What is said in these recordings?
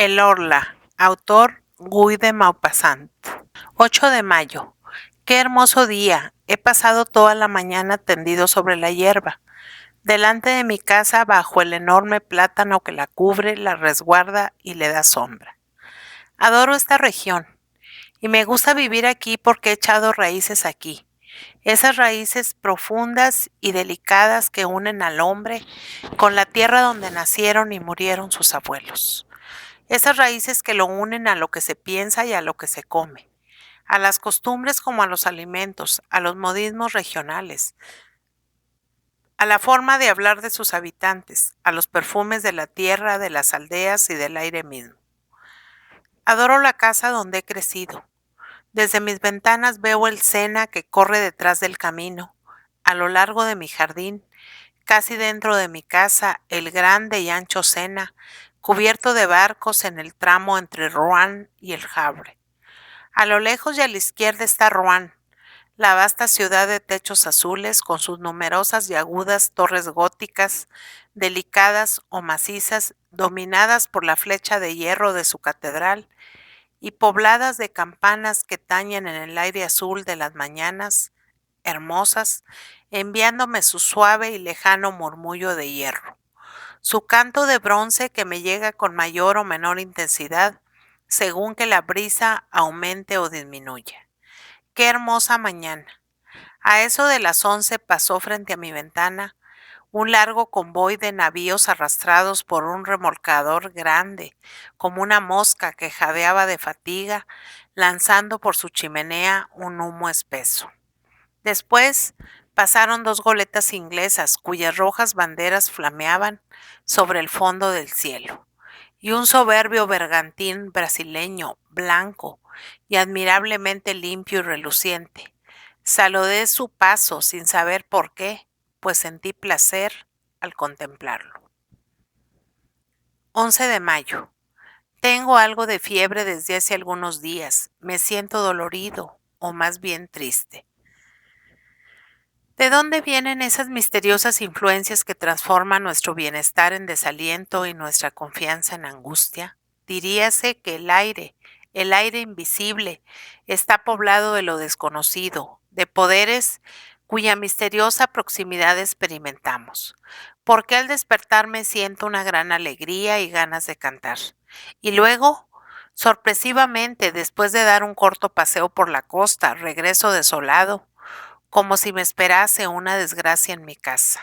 El Orla, autor Guy de Maupassant. 8 de mayo. Qué hermoso día. He pasado toda la mañana tendido sobre la hierba. Delante de mi casa, bajo el enorme plátano que la cubre, la resguarda y le da sombra. Adoro esta región y me gusta vivir aquí porque he echado raíces aquí. Esas raíces profundas y delicadas que unen al hombre con la tierra donde nacieron y murieron sus abuelos. Esas raíces que lo unen a lo que se piensa y a lo que se come, a las costumbres como a los alimentos, a los modismos regionales, a la forma de hablar de sus habitantes, a los perfumes de la tierra, de las aldeas y del aire mismo. Adoro la casa donde he crecido. Desde mis ventanas veo el Sena que corre detrás del camino, a lo largo de mi jardín, casi dentro de mi casa, el grande y ancho Sena, cubierto de barcos en el tramo entre Rouen y el Havre. A lo lejos y a la izquierda está Rouen, la vasta ciudad de techos azules con sus numerosas y agudas torres góticas, delicadas o macizas, dominadas por la flecha de hierro de su catedral y pobladas de campanas que tañen en el aire azul de las mañanas, hermosas, enviándome su suave y lejano murmullo de hierro, su canto de bronce que me llega con mayor o menor intensidad, según que la brisa aumente o disminuya. ¡Qué hermosa mañana! A eso de las 11 pasó frente a mi ventana un largo convoy de navíos arrastrados por un remolcador grande, como una mosca que jadeaba de fatiga, lanzando por su chimenea un humo espeso. Después pasaron 2 goletas inglesas cuyas rojas banderas flameaban sobre el fondo del cielo, y un soberbio bergantín brasileño, blanco y admirablemente limpio y reluciente. Saludé su paso sin saber por qué, pues sentí placer al contemplarlo. 11 de mayo. Tengo algo de fiebre desde hace algunos días. Me siento dolorido, o más bien triste. ¿De dónde vienen esas misteriosas influencias que transforman nuestro bienestar en desaliento y nuestra confianza en angustia? Diríase que el aire invisible, está poblado de lo desconocido, de poderes cuya misteriosa proximidad experimentamos. Porque al despertarme siento una gran alegría y ganas de cantar. Y luego, sorpresivamente, después de dar un corto paseo por la costa, regreso desolado, como si me esperase una desgracia en mi casa.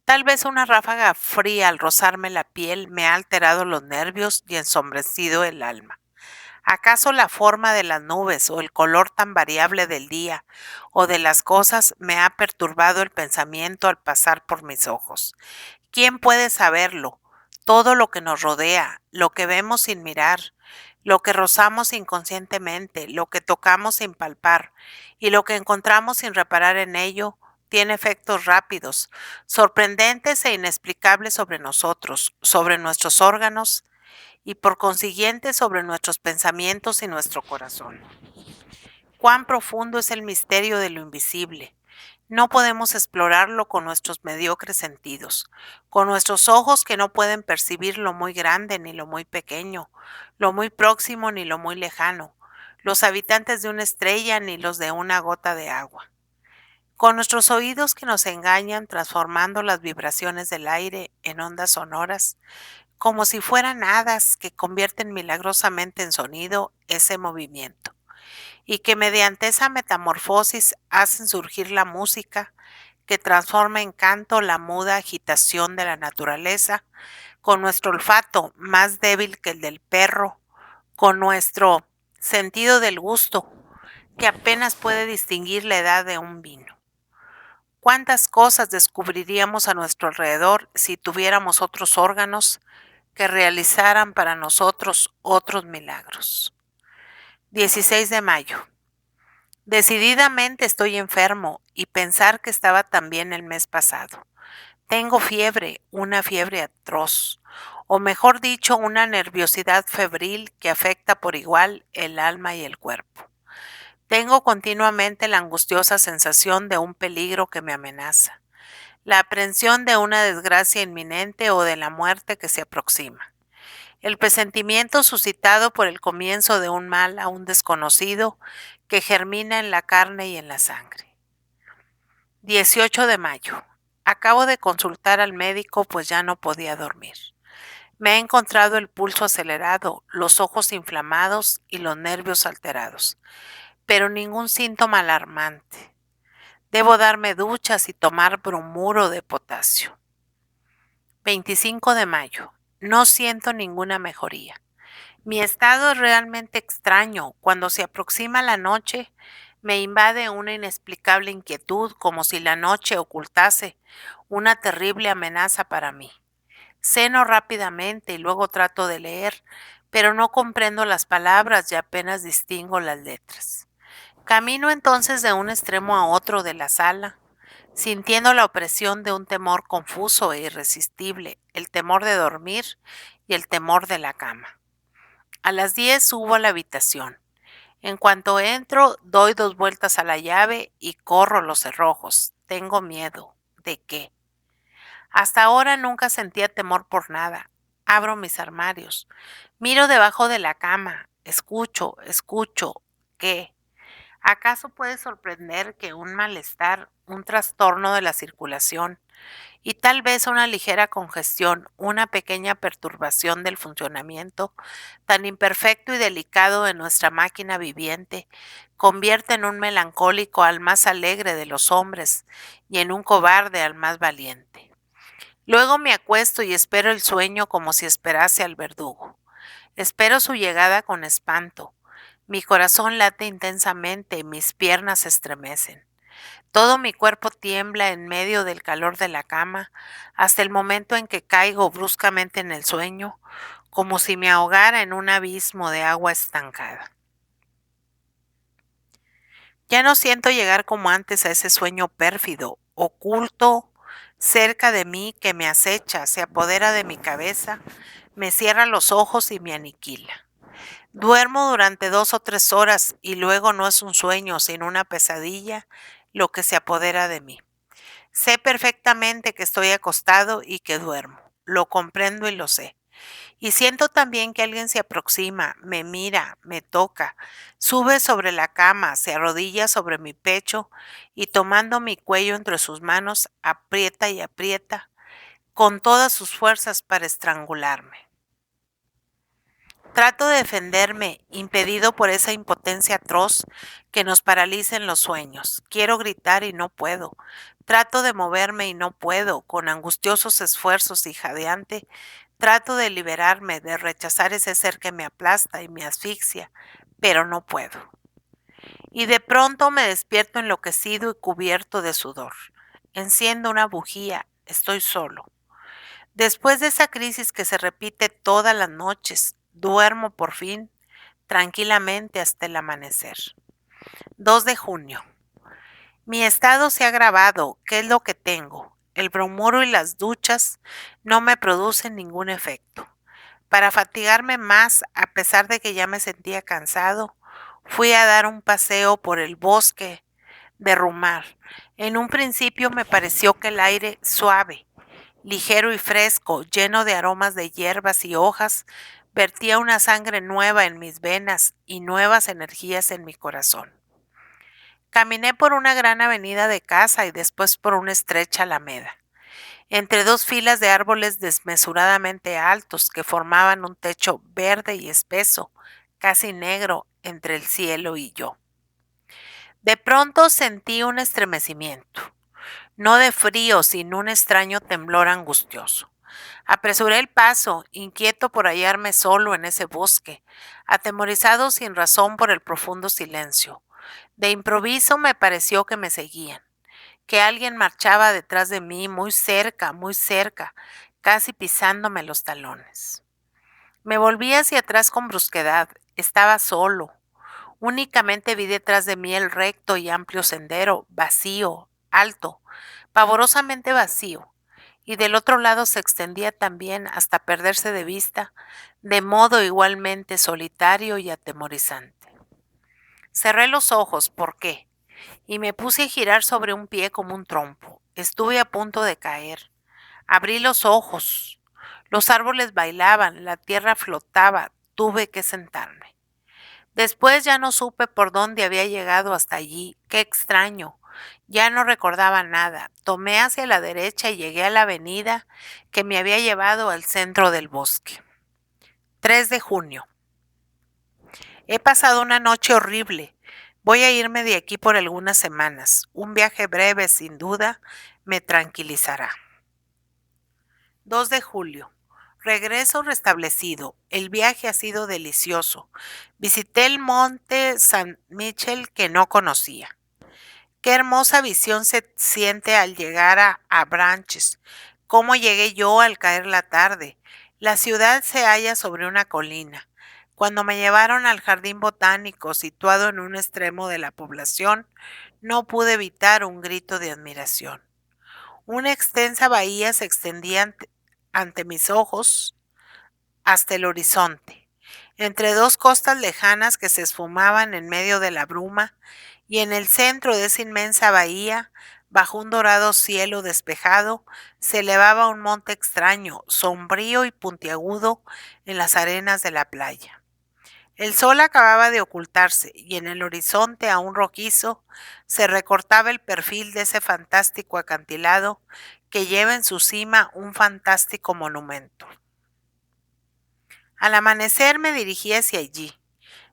Tal vez una ráfaga fría al rozarme la piel me ha alterado los nervios y ensombrecido el alma. ¿Acaso la forma de las nubes o el color tan variable del día o de las cosas me ha perturbado el pensamiento al pasar por mis ojos? ¿Quién puede saberlo? Todo lo que nos rodea, lo que vemos sin mirar, lo que rozamos inconscientemente, lo que tocamos sin palpar y lo que encontramos sin reparar en ello, tiene efectos rápidos, sorprendentes e inexplicables sobre nosotros, sobre nuestros órganos y por consiguiente sobre nuestros pensamientos y nuestro corazón. Cuán profundo es el misterio de lo invisible. No podemos explorarlo con nuestros mediocres sentidos, con nuestros ojos que no pueden percibir lo muy grande ni lo muy pequeño, lo muy próximo ni lo muy lejano, los habitantes de una estrella ni los de una gota de agua. Con nuestros oídos que nos engañan transformando las vibraciones del aire en ondas sonoras, como si fueran hadas que convierten milagrosamente en sonido ese movimiento y que mediante esa metamorfosis hacen surgir la música que transforma en canto la muda agitación de la naturaleza, con nuestro olfato más débil que el del perro, con nuestro sentido del gusto, que apenas puede distinguir la edad de un vino. ¿Cuántas cosas descubriríamos a nuestro alrededor si tuviéramos otros órganos que realizaran para nosotros otros milagros? 16 de mayo. Decididamente estoy enfermo y pensar que estaba también el mes pasado. Tengo fiebre, una fiebre atroz, o mejor dicho, una nerviosidad febril que afecta por igual el alma y el cuerpo. Tengo continuamente la angustiosa sensación de un peligro que me amenaza, la aprensión de una desgracia inminente o de la muerte que se aproxima. el presentimiento suscitado por el comienzo de un mal aún desconocido que germina en la carne y en la sangre. 18 de mayo. Acabo de consultar al médico pues ya no podía dormir. Me he encontrado el pulso acelerado, los ojos inflamados y los nervios alterados, pero ningún síntoma alarmante. Debo darme duchas y tomar bromuro de potasio. 25 de mayo. No siento ninguna mejoría. Mi estado es realmente extraño. Cuando se aproxima la noche, me invade una inexplicable inquietud, como si la noche ocultase una terrible amenaza para mí. Ceno rápidamente y luego trato de leer, pero no comprendo las palabras y apenas distingo las letras. Camino entonces de un extremo a otro de la sala, sintiendo la opresión de un temor confuso e irresistible, el temor de dormir y el temor de la cama. A las 10 subo a la habitación. En cuanto entro, doy 2 vueltas a la llave y corro los cerrojos. Tengo miedo. ¿De qué? Hasta ahora nunca sentía temor por nada. Abro mis armarios. Miro debajo de la cama. Escucho. ¿Qué? ¿Acaso puede sorprender que un malestar, un trastorno de la circulación y tal vez una ligera congestión, una pequeña perturbación del funcionamiento tan imperfecto y delicado de nuestra máquina viviente, convierte en un melancólico al más alegre de los hombres y en un cobarde al más valiente? Luego me acuesto y espero el sueño como si esperase al verdugo. Espero su llegada con espanto. Mi corazón late intensamente y mis piernas se estremecen. Todo mi cuerpo tiembla en medio del calor de la cama, hasta el momento en que caigo bruscamente en el sueño, como si me ahogara en un abismo de agua estancada. Ya no siento llegar como antes a ese sueño pérfido, oculto, cerca de mí, que me acecha, se apodera de mi cabeza, me cierra los ojos y me aniquila. Duermo durante 2 o 3 horas y luego no es un sueño, sino una pesadilla lo que se apodera de mí. Sé perfectamente que estoy acostado y que duermo. Lo comprendo y lo sé. Y siento también que alguien se aproxima, me mira, me toca, sube sobre la cama, se arrodilla sobre mi pecho y tomando mi cuello entre sus manos, aprieta y aprieta con todas sus fuerzas para estrangularme. Trato de defenderme, impedido por esa impotencia atroz que nos paraliza en los sueños. Quiero gritar y no puedo. Trato de moverme y no puedo. Con angustiosos esfuerzos y jadeante, trato de liberarme, de rechazar ese ser que me aplasta y me asfixia, pero no puedo. Y de pronto me despierto enloquecido y cubierto de sudor. Enciendo una bujía. Estoy solo. Después de esa crisis que se repite todas las noches, duermo por fin tranquilamente hasta el amanecer. 2 de junio. Mi estado se ha agravado. ¿Qué es lo que tengo? El bromuro y las duchas no me producen ningún efecto. Para fatigarme más, a pesar de que ya me sentía cansado, fui a dar un paseo por el bosque de Rumar. En un principio me pareció que el aire suave, ligero y fresco, lleno de aromas de hierbas y hojas, vertía una sangre nueva en mis venas y nuevas energías en mi corazón. Caminé por una gran avenida de casa y después por una estrecha alameda, entre 2 filas de árboles desmesuradamente altos que formaban un techo verde y espeso, casi negro, entre el cielo y yo. De pronto sentí un estremecimiento. No de frío, sino un extraño temblor angustioso. Apresuré el paso, inquieto por hallarme solo en ese bosque, atemorizado sin razón por el profundo silencio. De improviso me pareció que me seguían, que alguien marchaba detrás de mí muy cerca, casi pisándome los talones. Me volví hacia atrás con brusquedad. Estaba solo. Únicamente vi detrás de mí el recto y amplio sendero, vacío, alto, pavorosamente vacío, y del otro lado se extendía también hasta perderse de vista, de modo igualmente solitario y atemorizante. Cerré los ojos, ¿por qué? Y me puse a girar sobre un pie como un trompo. Estuve a punto de caer. Abrí los ojos. Los árboles bailaban, la tierra flotaba, tuve que sentarme. Después ya no supe por dónde había llegado hasta allí. Qué extraño. Ya no recordaba nada. Tomé hacia la derecha y llegué a la avenida que me había llevado al centro del bosque. 3 de junio. He pasado una noche horrible. Voy a irme de aquí por algunas semanas. Un viaje breve, sin duda, me tranquilizará. 2 de julio. Regreso restablecido. El viaje ha sido delicioso. Visité el monte San Michel que no conocía. Qué hermosa visión se siente al llegar a Branches. Cómo llegué yo al caer la tarde. La ciudad se halla sobre una colina. Cuando me llevaron al jardín botánico situado en un extremo de la población, no pude evitar un grito de admiración. Una extensa bahía se extendía ante mis ojos hasta el horizonte, entre dos costas lejanas que se esfumaban en medio de la bruma, y en el centro de esa inmensa bahía, bajo un dorado cielo despejado, se elevaba un monte extraño, sombrío y puntiagudo en las arenas de la playa. El sol acababa de ocultarse y en el horizonte aún rojizo se recortaba el perfil de ese fantástico acantilado que lleva en su cima un fantástico monumento. Al amanecer me dirigí hacia allí.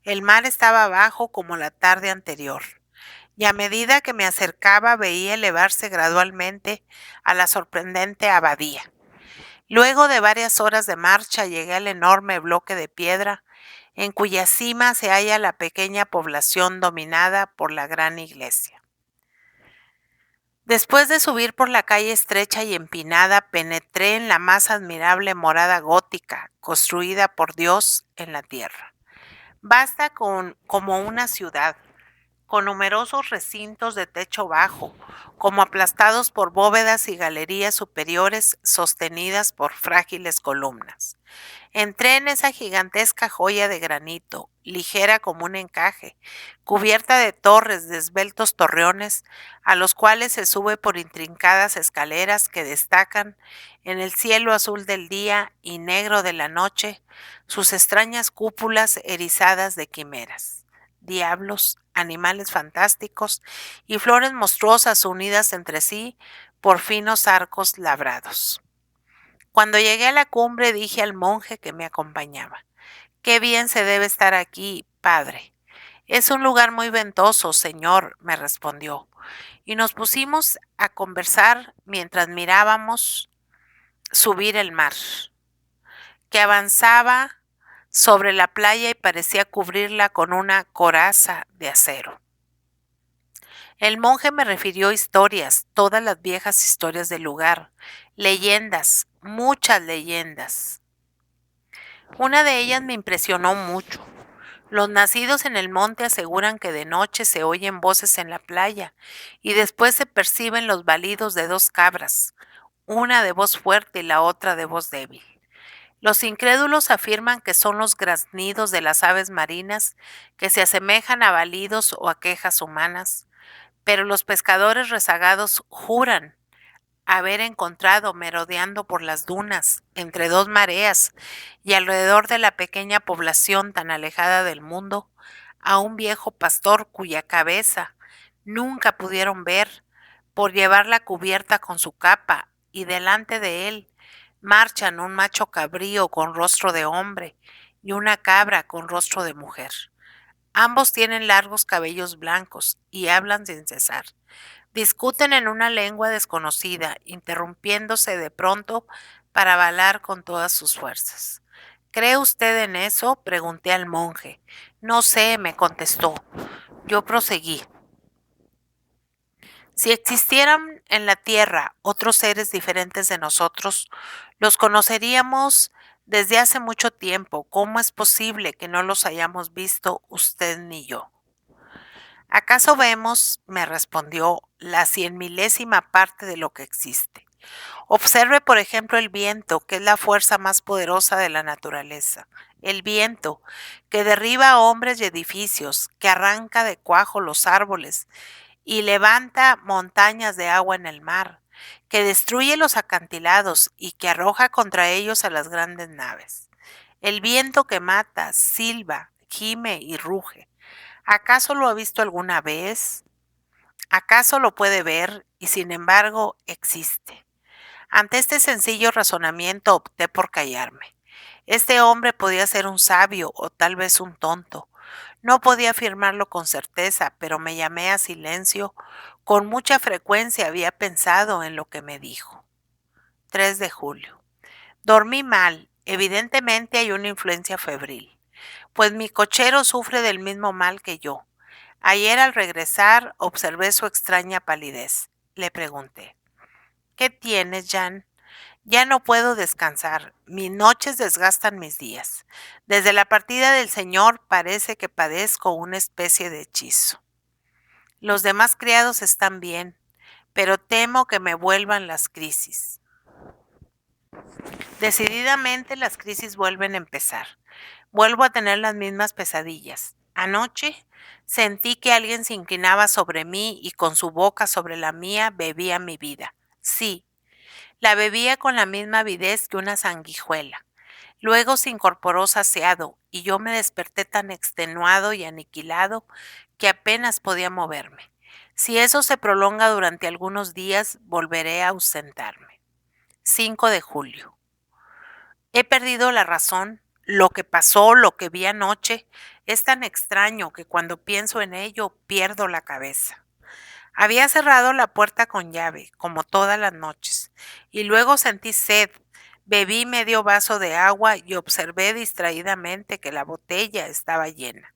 El mar estaba abajo como la tarde anterior, y a medida que me acercaba veía elevarse gradualmente a la sorprendente abadía. Luego de varias horas de marcha llegué al enorme bloque de piedra en cuya cima se halla la pequeña población dominada por la gran iglesia. Después de subir por la calle estrecha y empinada, penetré en la más admirable morada gótica construida por Dios en la tierra. Basta como una ciudad, con numerosos recintos de techo bajo, como aplastados por bóvedas y galerías superiores sostenidas por frágiles columnas. Entré en esa gigantesca joya de granito, ligera como un encaje, cubierta de torres de esbeltos torreones, a los cuales se sube por intrincadas escaleras que destacan en el cielo azul del día y negro de la noche sus extrañas cúpulas erizadas de quimeras, diablos, animales fantásticos y flores monstruosas unidas entre sí por finos arcos labrados. Cuando llegué a la cumbre dije al monje que me acompañaba: «Qué bien se debe estar aquí, padre». «Es un lugar muy ventoso, señor», me respondió, y nos pusimos a conversar mientras mirábamos subir el mar, que avanzaba sobre la playa y parecía cubrirla con una coraza de acero. El monje me refirió historias, todas las viejas historias del lugar, leyendas, muchas leyendas. Una de ellas me impresionó mucho. Los nacidos en el monte aseguran que de noche se oyen voces en la playa y después se perciben los balidos de dos cabras, una de voz fuerte y la otra de voz débil. Los incrédulos afirman que son los graznidos de las aves marinas que se asemejan a balidos o a quejas humanas, pero los pescadores rezagados juran haber encontrado merodeando por las dunas, entre dos mareas y alrededor de la pequeña población tan alejada del mundo, a un viejo pastor cuya cabeza nunca pudieron ver por llevarla cubierta con su capa, y delante de él marchan un macho cabrío con rostro de hombre y una cabra con rostro de mujer. Ambos tienen largos cabellos blancos y hablan sin cesar. Discuten en una lengua desconocida, interrumpiéndose de pronto para balar con todas sus fuerzas. ¿Cree usted en eso?, pregunté al monje. No sé, me contestó. Yo proseguí. Si existieran en la tierra otros seres diferentes de nosotros, los conoceríamos desde hace mucho tiempo. ¿Cómo es posible que no los hayamos visto usted ni yo? ¿Acaso vemos, me respondió, la 100.000ª parte de lo que existe? Observe, por ejemplo, el viento, que es la fuerza más poderosa de la naturaleza. El viento, que derriba hombres y edificios, que arranca de cuajo los árboles y levanta montañas de agua en el mar, que destruye los acantilados y que arroja contra ellos a las grandes naves. El viento que mata, silba, gime y ruge. ¿Acaso lo ha visto alguna vez? ¿Acaso lo puede ver y sin embargo existe? Ante este sencillo razonamiento opté por callarme. Este hombre podía ser un sabio o tal vez un tonto. No podía afirmarlo con certeza, pero me llamé a silencio. Con mucha frecuencia había pensado en lo que me dijo. 3 de julio. Dormí mal. Evidentemente hay una influencia febril, pues mi cochero sufre del mismo mal que yo. Ayer al regresar observé su extraña palidez. Le pregunté, ¿qué tienes, Jan? Ya no puedo descansar. Mis noches desgastan mis días. Desde la partida del Señor parece que padezco una especie de hechizo. Los demás criados están bien, pero temo que me vuelvan las crisis. Decididamente las crisis vuelven a empezar. Vuelvo a tener las mismas pesadillas. Anoche sentí que alguien se inclinaba sobre mí y con su boca sobre la mía bebía mi vida. Sí, la bebía con la misma avidez que una sanguijuela. Luego se incorporó saciado y yo me desperté tan extenuado y aniquilado que apenas podía moverme. Si eso se prolonga durante algunos días, volveré a ausentarme. 5 de julio. He perdido la razón. Lo que pasó, lo que vi anoche, es tan extraño que cuando pienso en ello pierdo la cabeza. Había cerrado la puerta con llave, como todas las noches, y luego sentí sed. Bebí medio vaso de agua y observé distraídamente que la botella estaba llena.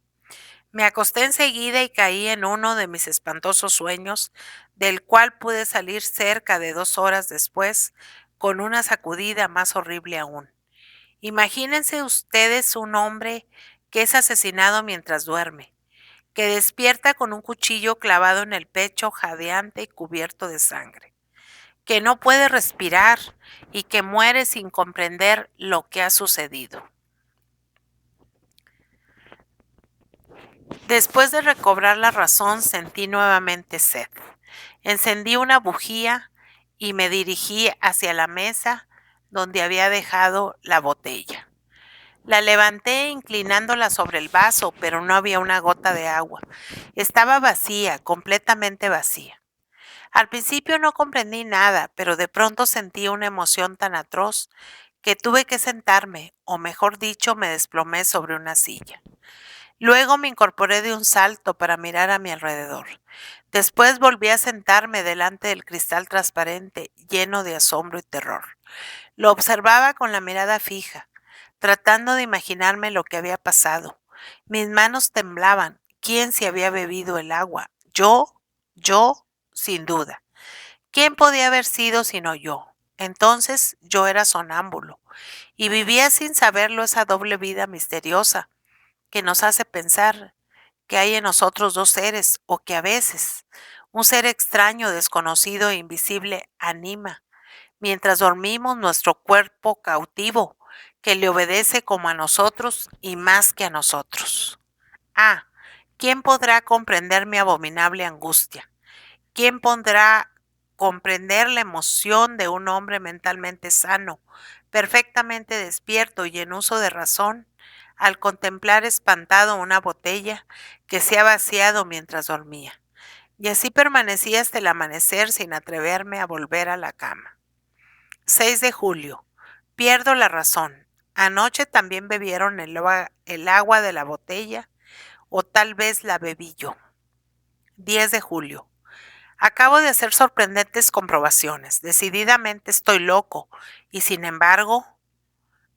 Me acosté enseguida y caí en uno de mis espantosos sueños, del cual pude salir cerca de 2 horas después, con una sacudida más horrible aún. Imagínense ustedes un hombre que es asesinado mientras duerme, que despierta con un cuchillo clavado en el pecho, jadeante y cubierto de sangre, que no puede respirar y que muere sin comprender lo que ha sucedido. Después de recobrar la razón, sentí nuevamente sed. Encendí una bujía y me dirigí hacia la mesa donde había dejado la botella. La levanté inclinándola sobre el vaso, pero no había una gota de agua. Estaba vacía, completamente vacía. Al principio no comprendí nada, pero de pronto sentí una emoción tan atroz que tuve que sentarme, o mejor dicho, me desplomé sobre una silla. Luego me incorporé de un salto para mirar a mi alrededor. Después volví a sentarme delante del cristal transparente, lleno de asombro y terror. Lo observaba con la mirada fija, tratando de imaginarme lo que había pasado. Mis manos temblaban. ¿Quién se había bebido el agua? Yo, sin duda. ¿Quién podía haber sido sino yo? Entonces yo era sonámbulo y vivía sin saberlo esa doble vida misteriosa que nos hace pensar que hay en nosotros 2 seres o que a veces un ser extraño, desconocido e invisible anima, mientras dormimos, nuestro cuerpo cautivo, que le obedece como a nosotros y más que a nosotros. Ah, ¿quién podrá comprender mi abominable angustia? ¿Quién podrá comprender la emoción de un hombre mentalmente sano, perfectamente despierto y en uso de razón, al contemplar espantado una botella que se ha vaciado mientras dormía? Y así permanecí hasta el amanecer sin atreverme a volver a la cama. 6 de julio. Pierdo la razón. Anoche también bebieron el agua de la botella, o tal vez la bebí yo. 10 de julio. Acabo de hacer sorprendentes comprobaciones. Decididamente estoy loco. Y sin embargo,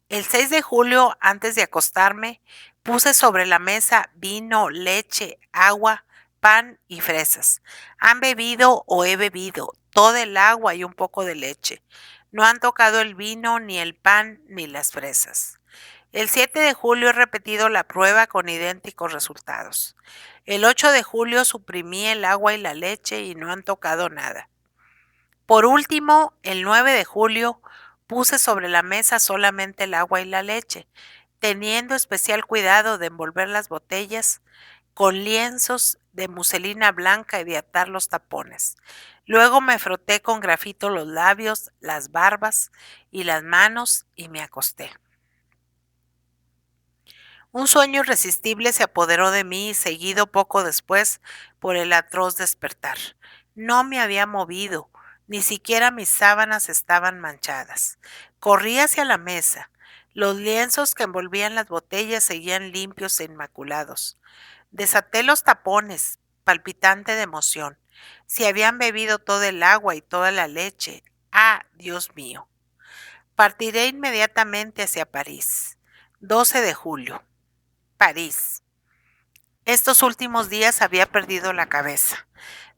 el 6 de julio, antes de acostarme, puse sobre la mesa vino, leche, agua, pan y fresas. Han bebido o he bebido toda el agua y un poco de leche. No han tocado el vino, ni el pan, ni las fresas. El 7 de julio he repetido la prueba con idénticos resultados. El 8 de julio suprimí el agua y la leche y no han tocado nada. Por último, el 9 de julio puse sobre la mesa solamente el agua y la leche, teniendo especial cuidado de envolver las botellas con lienzos de muselina blanca y de atar los tapones. Luego me froté con grafito los labios, las barbas y las manos y me acosté. Un sueño irresistible se apoderó de mí, seguido poco después por el atroz despertar. No me había movido, ni siquiera mis sábanas estaban manchadas. Corrí hacia la mesa. Los lienzos que envolvían las botellas seguían limpios e inmaculados. Desaté los tapones, palpitante de emoción. Si habían bebido todo el agua y toda la leche. ¡Ah, Dios mío! Partiré inmediatamente hacia París. 12 de julio. París. Estos últimos días había perdido la cabeza.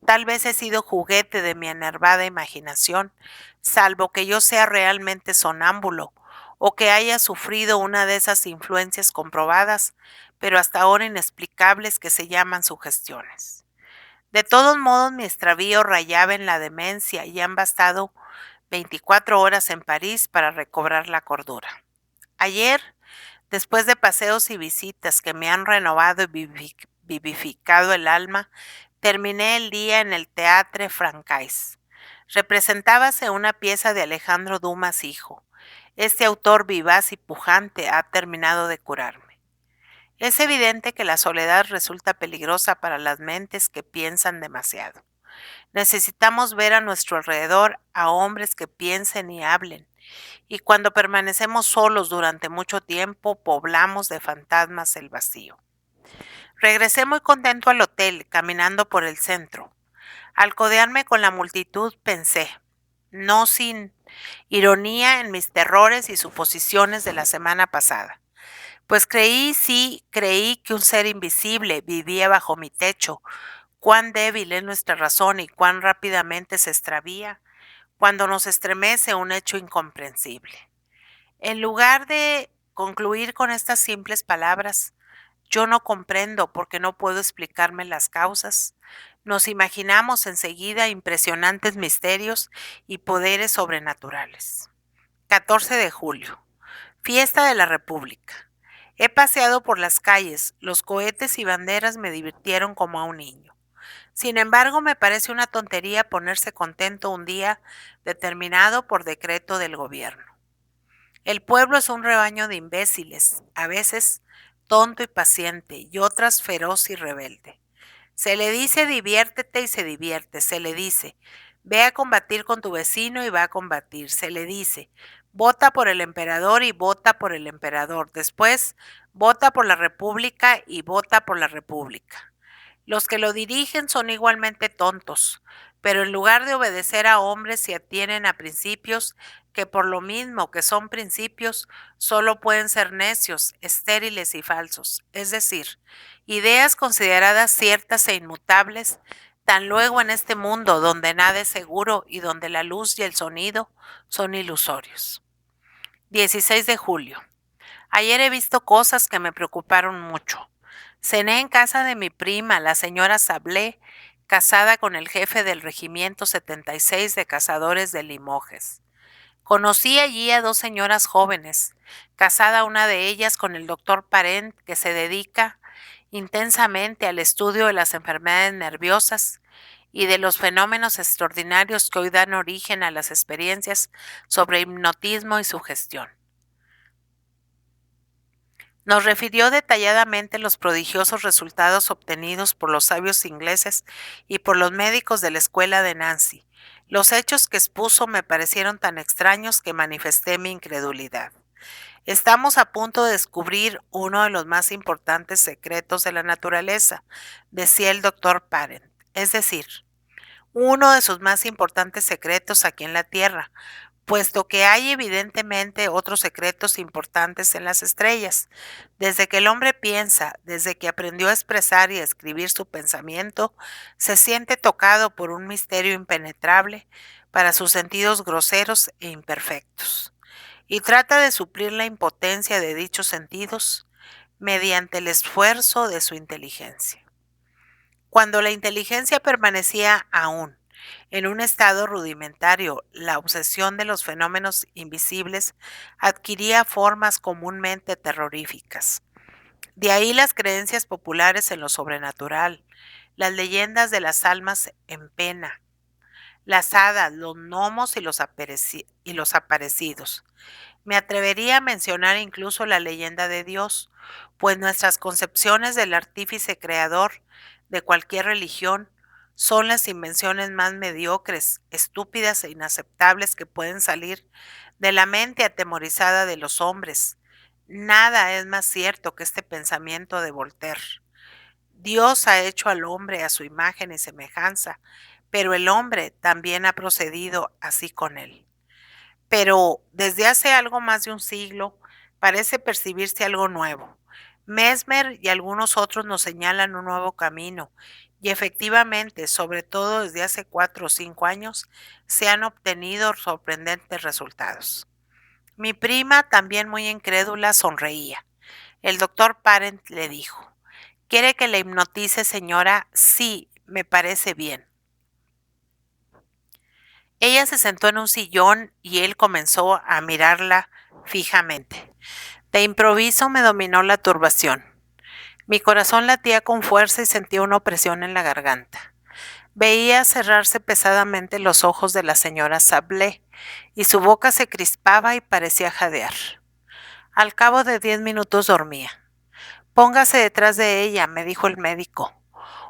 Tal vez he sido juguete de mi enervada imaginación, salvo que yo sea realmente sonámbulo o que haya sufrido una de esas influencias comprobadas, pero hasta ahora inexplicables que se llaman sugestiones. De todos modos, mi extravío rayaba en la demencia y han bastado 24 horas en París para recobrar la cordura. Ayer, después de paseos y visitas que me han renovado y vivificado el alma, terminé el día en el Teatre Francais. Representábase una pieza de Alejandro Dumas hijo. Este autor vivaz y pujante ha terminado de curarme. Es evidente que la soledad resulta peligrosa para las mentes que piensan demasiado. Necesitamos ver a nuestro alrededor a hombres que piensen y hablen, y cuando permanecemos solos durante mucho tiempo, poblamos de fantasmas el vacío. Regresé muy contento al hotel, caminando por el centro. Al codearme con la multitud pensé, no sin ironía, en mis terrores y suposiciones de la semana pasada. Pues creí que un ser invisible vivía bajo mi techo. Cuán débil es nuestra razón y cuán rápidamente se extravía cuando nos estremece un hecho incomprensible. En lugar de concluir con estas simples palabras, yo no comprendo porque no puedo explicarme las causas, nos imaginamos enseguida impresionantes misterios y poderes sobrenaturales. 14 de julio. Fiesta de la República. He paseado por las calles, los cohetes y banderas me divirtieron como a un niño. Sin embargo, me parece una tontería ponerse contento un día determinado por decreto del gobierno. El pueblo es un rebaño de imbéciles, a veces tonto y paciente, y otras feroz y rebelde. Se le dice diviértete y se divierte, se le dice ve a combatir con tu vecino y va a combatir, se le dice vota por el emperador y vota por el emperador, después vota por la república y vota por la república. Los que lo dirigen son igualmente tontos, pero en lugar de obedecer a hombres se atienen a principios que por lo mismo que son principios, solo pueden ser necios, estériles y falsos, es decir, ideas consideradas ciertas e inmutables, tan luego en este mundo donde nada es seguro y donde la luz y el sonido son ilusorios. 16 de julio. Ayer he visto cosas que me preocuparon mucho. Cené en casa de mi prima, la señora Sablé, casada con el jefe del regimiento 76 de cazadores de Limoges. Conocí allí a dos señoras jóvenes, casada una de ellas con el doctor Parent, que se dedica intensamente al estudio de las enfermedades nerviosas y de los fenómenos extraordinarios que hoy dan origen a las experiencias sobre hipnotismo y sugestión. Nos refirió detalladamente los prodigiosos resultados obtenidos por los sabios ingleses y por los médicos de la escuela de Nancy. Los hechos que expuso me parecieron tan extraños que manifesté mi incredulidad. Estamos a punto de descubrir uno de los más importantes secretos de la naturaleza, decía el doctor Parent, es decir, uno de sus más importantes secretos aquí en la Tierra, puesto que hay evidentemente otros secretos importantes en las estrellas. Desde que el hombre piensa, desde que aprendió a expresar y a escribir su pensamiento, se siente tocado por un misterio impenetrable para sus sentidos groseros e imperfectos, y trata de suplir la impotencia de dichos sentidos mediante el esfuerzo de su inteligencia. Cuando la inteligencia permanecía aún en un estado rudimentario, la obsesión de los fenómenos invisibles adquiría formas comúnmente terroríficas. De ahí las creencias populares en lo sobrenatural, las leyendas de las almas en pena, las hadas, los gnomos y los aparecidos. Me atrevería a mencionar incluso la leyenda de Dios, pues nuestras concepciones del artífice creador de cualquier religión son las invenciones más mediocres, estúpidas e inaceptables que pueden salir de la mente atemorizada de los hombres. Nada es más cierto que este pensamiento de Voltaire. Dios ha hecho al hombre a su imagen y semejanza, pero el hombre también ha procedido así con él. Pero desde hace algo más de un siglo parece percibirse algo nuevo. Mesmer y algunos otros nos señalan un nuevo camino, y efectivamente, sobre todo desde hace 4 o 5 años, se han obtenido sorprendentes resultados. Mi prima, también muy incrédula, sonreía. El doctor Parent le dijo: ¿Quiere que le hipnotice, señora? Sí, me parece bien. Ella se sentó en un sillón y él comenzó a mirarla fijamente. De improviso me dominó la turbación. Mi corazón latía con fuerza y sentía una opresión en la garganta. Veía cerrarse pesadamente los ojos de la señora Sablé y su boca se crispaba y parecía jadear. Al cabo de 10 minutos dormía. Póngase detrás de ella, me dijo el médico.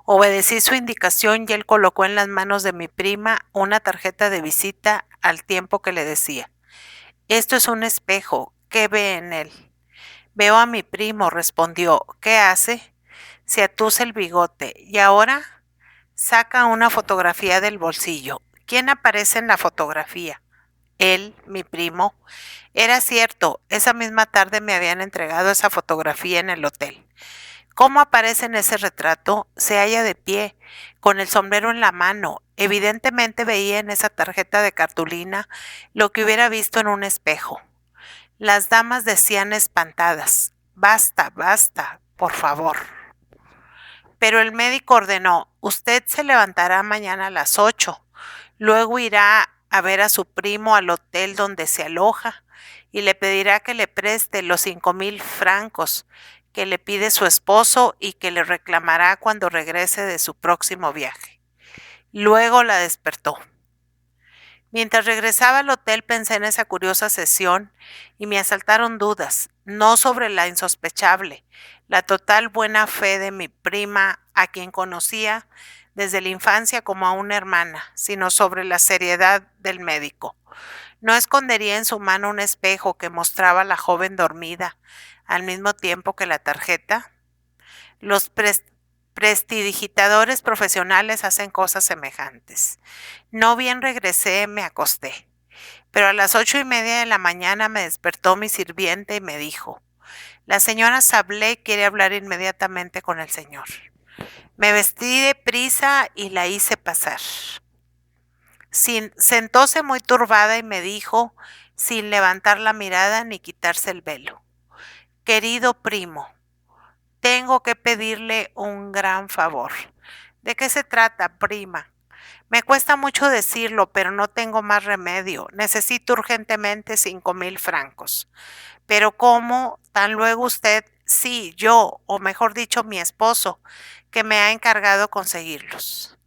Obedecí su indicación y él colocó en las manos de mi prima una tarjeta de visita al tiempo que le decía: Esto es un espejo, ¿qué ve en él? Veo a mi primo, respondió. ¿Qué hace? Se atusa el bigote. ¿Y ahora? Saca una fotografía del bolsillo. ¿Quién aparece en la fotografía? Él, mi primo. Era cierto, esa misma tarde me habían entregado esa fotografía en el hotel. ¿Cómo aparece en ese retrato? Se halla de pie, con el sombrero en la mano. Evidentemente veía en esa tarjeta de cartulina lo que hubiera visto en un espejo. Las damas decían espantadas: Basta, basta, por favor. Pero el médico ordenó: Usted se levantará mañana a las 8. Luego irá a ver a su primo al hotel donde se aloja y le pedirá que le preste los 5,000 francos que le pide su esposo y que le reclamará cuando regrese de su próximo viaje. Luego la despertó. Mientras regresaba al hotel pensé en esa curiosa sesión y me asaltaron dudas, no sobre la insospechable, la total buena fe de mi prima, a quien conocía desde la infancia como a una hermana, sino sobre la seriedad del médico. No escondería en su mano un espejo que mostraba a la joven dormida, al mismo tiempo que la tarjeta. Los prestidigitadores profesionales hacen cosas semejantes. No bien regresé, me acosté. Pero a las 8:30 de la mañana me despertó mi sirviente y me dijo: La señora Sablé quiere hablar inmediatamente con el señor. Me vestí de prisa y la hice pasar. Sentóse muy turbada y me dijo, sin levantar la mirada ni quitarse el velo: Querido primo, tengo que pedirle un gran favor. ¿De qué se trata, prima? Me cuesta mucho decirlo, pero no tengo más remedio. Necesito urgentemente 5,000 francos. Pero ¿cómo? Tan luego usted, sí, yo, o mejor dicho, mi esposo, que me ha encargado conseguirlos.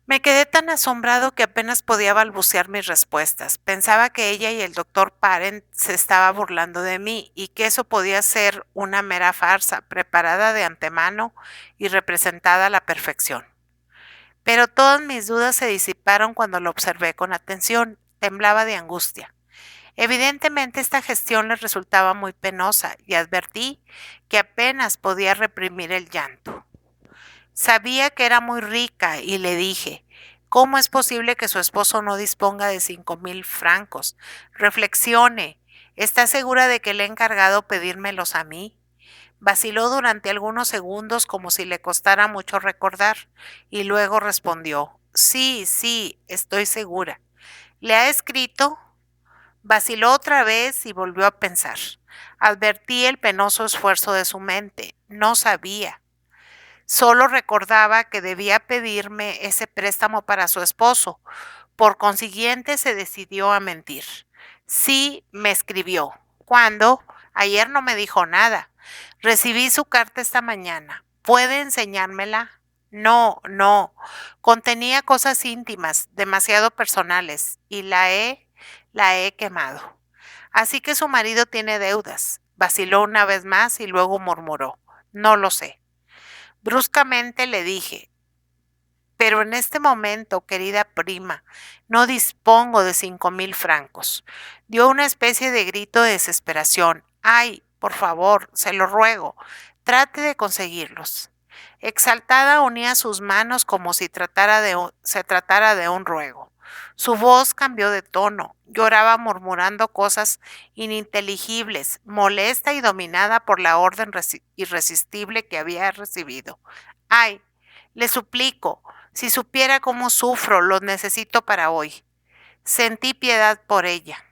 Me quedé tan asombrado que apenas podía balbucear mis respuestas. Pensaba que ella y el doctor Parent se estaba burlando de mí y que eso podía ser una mera farsa, preparada de antemano y representada a la perfección. Pero todas mis dudas se disiparon cuando lo observé con atención. Temblaba de angustia. Evidentemente esta gestión le resultaba muy penosa y advertí que apenas podía reprimir el llanto. Sabía que era muy rica y le dije: ¿Cómo es posible que su esposo no disponga de 5,000 francos? Reflexione. ¿Está segura de que le he encargado pedírmelos a mí? Vaciló durante algunos segundos como si le costara mucho recordar y luego respondió: Sí, sí, estoy segura. ¿Le ha escrito? Vaciló otra vez y volvió a pensar. Advertí el penoso esfuerzo de su mente. No sabía. Solo recordaba que debía pedirme ese préstamo para su esposo. Por consiguiente, se decidió a mentir. Sí, me escribió. ¿Cuándo? Ayer no me dijo nada. Recibí su carta esta mañana. ¿Puede enseñármela? No, no. Contenía cosas íntimas, demasiado personales, y la he quemado. Así que su marido tiene deudas. Vaciló una vez más y luego murmuró: no lo sé. Bruscamente le dije: pero en este momento, querida prima, no dispongo de 5,000 francos. Dio una especie de grito de desesperación. Ay, por favor, se lo ruego, trate de conseguirlos. Exaltada unía sus manos como si se tratara de un ruego. Su voz cambió de tono, lloraba murmurando cosas ininteligibles, molesta y dominada por la orden irresistible que había recibido. Ay, le suplico, si supiera cómo sufro, los necesito para hoy. Sentí piedad por ella.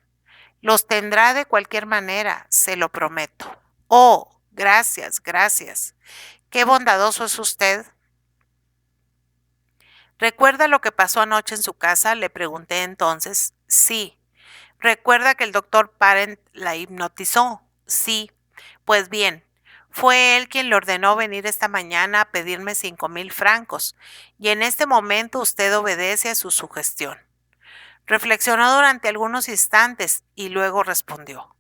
Los tendrá de cualquier manera, se lo prometo. Oh, gracias, gracias. Qué bondadoso es usted. ¿Recuerda lo que pasó anoche en su casa? Le pregunté entonces. Sí. ¿Recuerda que el doctor Parent la hipnotizó? Sí. Pues bien, fue él quien le ordenó venir esta mañana a pedirme 5,000 francos, y en este momento usted obedece a su sugestión. Reflexionó durante algunos instantes y luego respondió: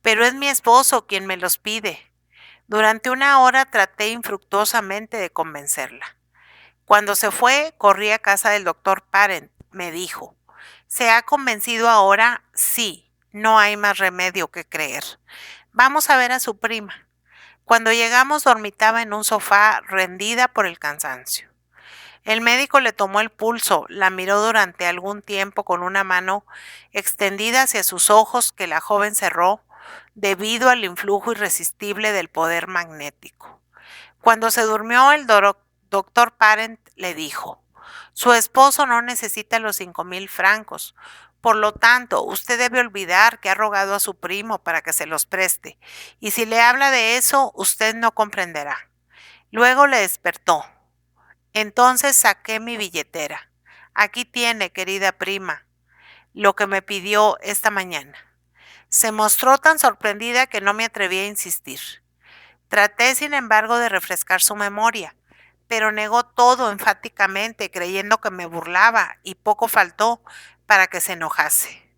pero es mi esposo quien me los pide. Durante una hora traté infructuosamente de convencerla. Cuando se fue, corrí a casa del doctor Parent. Me dijo: ¿se ha convencido ahora? Sí, no hay más remedio que creer. Vamos a ver a su prima. Cuando llegamos dormitaba en un sofá, rendida por el cansancio. El médico le tomó el pulso, la miró durante algún tiempo con una mano extendida hacia sus ojos que la joven cerró debido al influjo irresistible del poder magnético. Cuando se durmió, el doctor Parent le dijo: su esposo no necesita los 5,000 francos. Por lo tanto, usted debe olvidar que ha rogado a su primo para que se los preste, y si le habla de eso, usted no comprenderá. Luego le despertó. Entonces saqué mi billetera. Aquí tiene, querida prima, lo que me pidió esta mañana. Se mostró tan sorprendida que no me atreví a insistir. Traté, sin embargo, de refrescar su memoria, pero negó todo enfáticamente, creyendo que me burlaba, y poco faltó para que se enojase.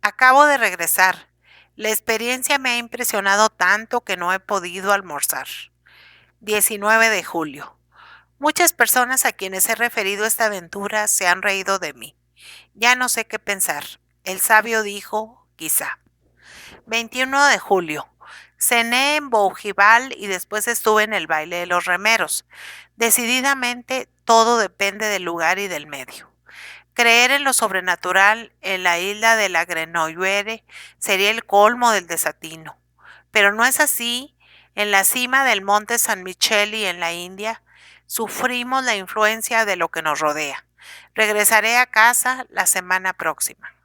Acabo de regresar. La experiencia me ha impresionado tanto que no he podido almorzar. 19 de julio. Muchas personas a quienes he referido esta aventura se han reído de mí. Ya no sé qué pensar. El sabio dijo: quizá. 21 de julio. Cené en Bougival y después estuve en el baile de los remeros. Decididamente, todo depende del lugar y del medio. Creer en lo sobrenatural en la isla de la Grenouille sería el colmo del desatino. Pero no es así. En la cima del monte San Micheli en la India, sufrimos la influencia de lo que nos rodea. Regresaré a casa la semana próxima.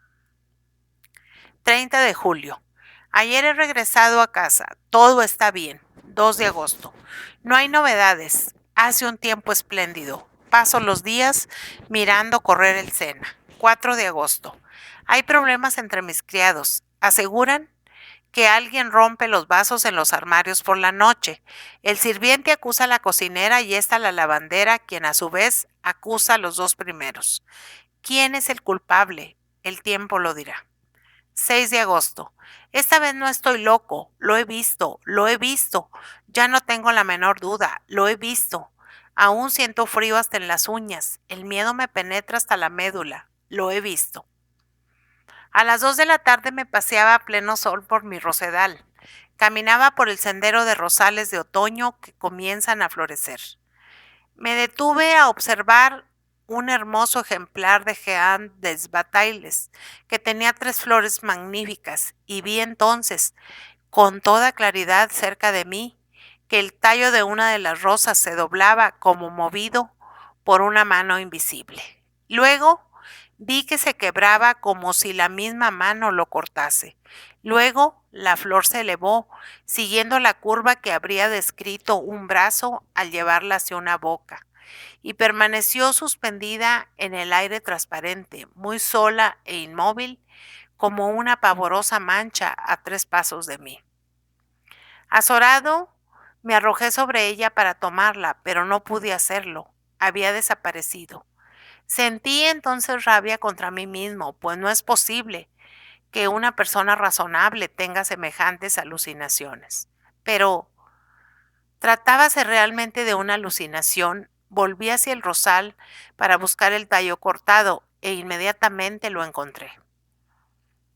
30 de julio. Ayer he regresado a casa. Todo está bien. 2 de agosto. No hay novedades. Hace un tiempo espléndido. Paso los días mirando correr el Sena. 4 de agosto. Hay problemas entre mis criados. Aseguran que alguien rompe los vasos en los armarios por la noche. El sirviente acusa a la cocinera y esta a la lavandera, quien a su vez acusa a los dos primeros. ¿Quién es el culpable? El tiempo lo dirá. 6 de agosto. Esta vez no estoy loco. Lo he visto, lo he visto. Ya no tengo la menor duda. Lo he visto. Aún siento frío hasta en las uñas. El miedo me penetra hasta la médula. Lo he visto. A las 2 de la tarde me paseaba a pleno sol por mi rosedal. Caminaba por el sendero de rosales de otoño que comienzan a florecer. Me detuve a observar un hermoso ejemplar de Jean des Batailles, que tenía 3 flores magníficas, y vi entonces, con toda claridad cerca de mí, que el tallo de una de las rosas se doblaba como movido por una mano invisible. Luego vi que se quebraba como si la misma mano lo cortase. Luego la flor se elevó, siguiendo la curva que habría descrito un brazo al llevarla hacia una boca, y permaneció suspendida en el aire transparente, muy sola e inmóvil, como una pavorosa mancha a 3 pasos de mí. Azorado, me arrojé sobre ella para tomarla, pero no pude hacerlo. Había desaparecido. Sentí entonces rabia contra mí mismo, pues no es posible que una persona razonable tenga semejantes alucinaciones. Pero, ¿tratábase realmente de una alucinación? Volví hacia el rosal para buscar el tallo cortado e inmediatamente lo encontré.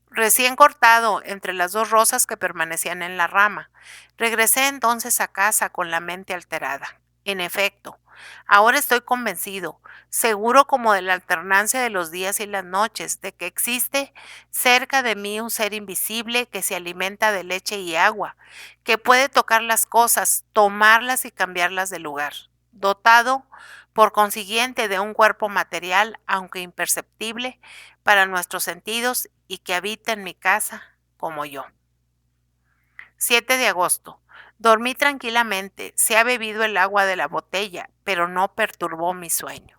Recién cortado entre las dos rosas que permanecían en la rama. Regresé entonces a casa con la mente alterada. En efecto, ahora estoy convencido, seguro como de la alternancia de los días y las noches, de que existe cerca de mí un ser invisible que se alimenta de leche y agua, que puede tocar las cosas, tomarlas y cambiarlas de lugar, dotado, por consiguiente, de un cuerpo material, aunque imperceptible, para nuestros sentidos y que habita en mi casa como yo. 7 de agosto. Dormí tranquilamente, se ha bebido el agua de la botella, pero no perturbó mi sueño.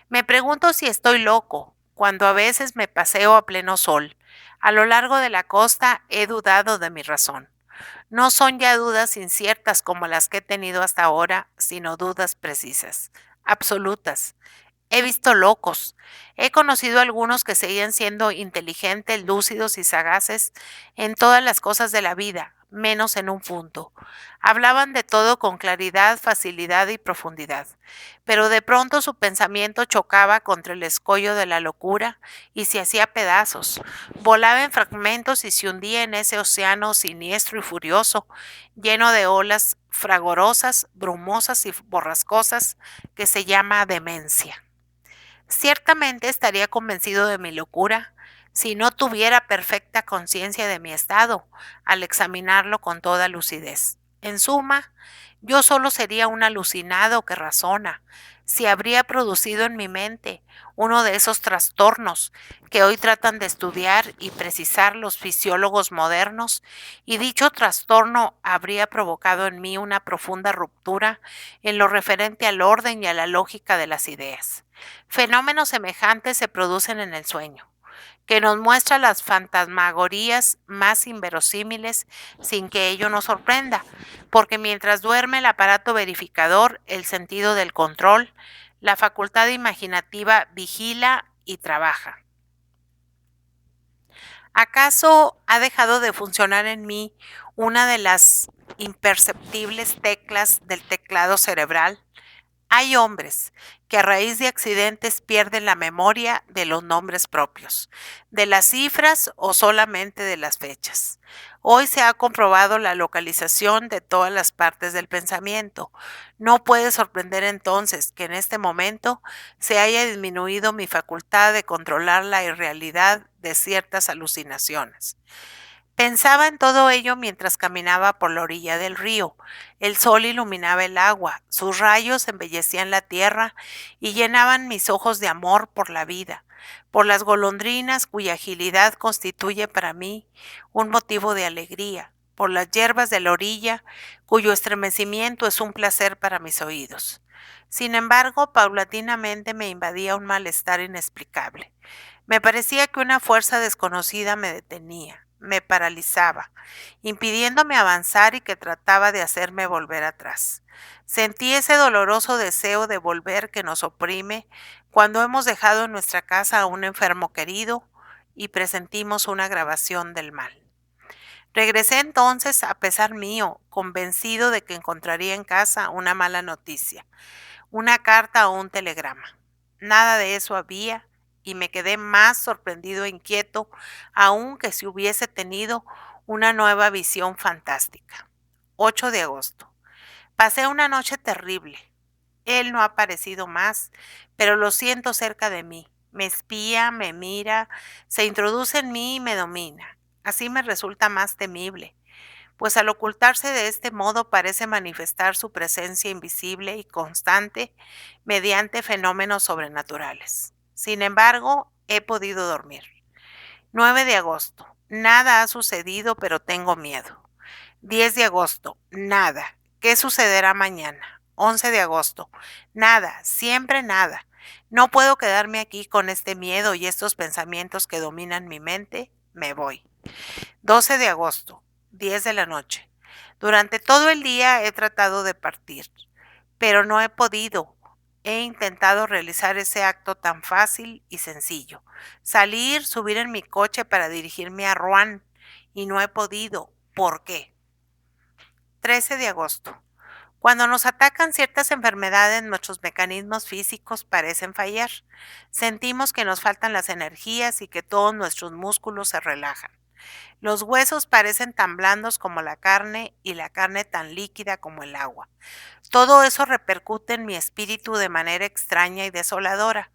Me pregunto si estoy loco, cuando a veces me paseo a pleno sol. A lo largo de la costa he dudado de mi razón. No son ya dudas inciertas como las que he tenido hasta ahora, sino dudas precisas, absolutas. He visto locos. He conocido algunos que seguían siendo inteligentes, lúcidos y sagaces en todas las cosas de la vida, menos en un punto. Hablaban de todo con claridad, facilidad y profundidad, pero de pronto su pensamiento chocaba contra el escollo de la locura y se hacía pedazos. Volaba en fragmentos y se hundía en ese océano siniestro y furioso, lleno de olas fragorosas, brumosas y borrascosas, que se llama demencia. Ciertamente estaría convencido de mi locura si no tuviera perfecta conciencia de mi estado al examinarlo con toda lucidez. En suma, yo solo sería un alucinado que razona, si habría producido en mi mente uno de esos trastornos que hoy tratan de estudiar y precisar los fisiólogos modernos, y dicho trastorno habría provocado en mí una profunda ruptura en lo referente al orden y a la lógica de las ideas. Fenómenos semejantes se producen en el sueño, que nos muestra las fantasmagorías más inverosímiles sin que ello nos sorprenda, porque mientras duerme el aparato verificador, el sentido del control, la facultad imaginativa vigila y trabaja. ¿Acaso ha dejado de funcionar en mí una de las imperceptibles teclas del teclado cerebral? Hay hombres que a raíz de accidentes pierden la memoria de los nombres propios, de las cifras o solamente de las fechas. Hoy se ha comprobado la localización de todas las partes del pensamiento. No puede sorprender entonces que en este momento se haya disminuido mi facultad de controlar la irrealidad de ciertas alucinaciones. Pensaba en todo ello mientras caminaba por la orilla del río. El sol iluminaba el agua, sus rayos embellecían la tierra y llenaban mis ojos de amor por la vida, por las golondrinas cuya agilidad constituye para mí un motivo de alegría, por las hierbas de la orilla cuyo estremecimiento es un placer para mis oídos. Sin embargo, paulatinamente me invadía un malestar inexplicable. Me parecía que una fuerza desconocida me detenía, me paralizaba, impidiéndome avanzar y que trataba de hacerme volver atrás. Sentí ese doloroso deseo de volver que nos oprime cuando hemos dejado en nuestra casa a un enfermo querido y presentimos una agravación del mal. Regresé entonces a pesar mío, convencido de que encontraría en casa una mala noticia, una carta o un telegrama. Nada de eso había y me quedé más sorprendido e inquieto aún que si hubiese tenido una nueva visión fantástica. 8 de agosto. Pasé una noche terrible. Él no ha aparecido más, pero lo siento cerca de mí. Me espía, me mira, se introduce en mí y me domina. Así me resulta más temible, pues al ocultarse de este modo parece manifestar su presencia invisible y constante mediante fenómenos sobrenaturales. Sin embargo, he podido dormir. 9 de agosto. Nada ha sucedido, pero tengo miedo. 10 de agosto. Nada. ¿Qué sucederá mañana? 11 de agosto. Nada, siempre nada. No puedo quedarme aquí con este miedo y estos pensamientos que dominan mi mente. Me voy. 12 de agosto, 10 de la noche. Durante todo el día he tratado de partir, pero no he podido. He intentado realizar ese acto tan fácil y sencillo. Salir, subir en mi coche para dirigirme a Rouen y no he podido. ¿Por qué? 13 de agosto. Cuando nos atacan ciertas enfermedades, nuestros mecanismos físicos parecen fallar. Sentimos que nos faltan las energías y que todos nuestros músculos se relajan. Los huesos parecen tan blandos como la carne y la carne tan líquida como el agua. Todo eso repercute en mi espíritu de manera extraña y desoladora.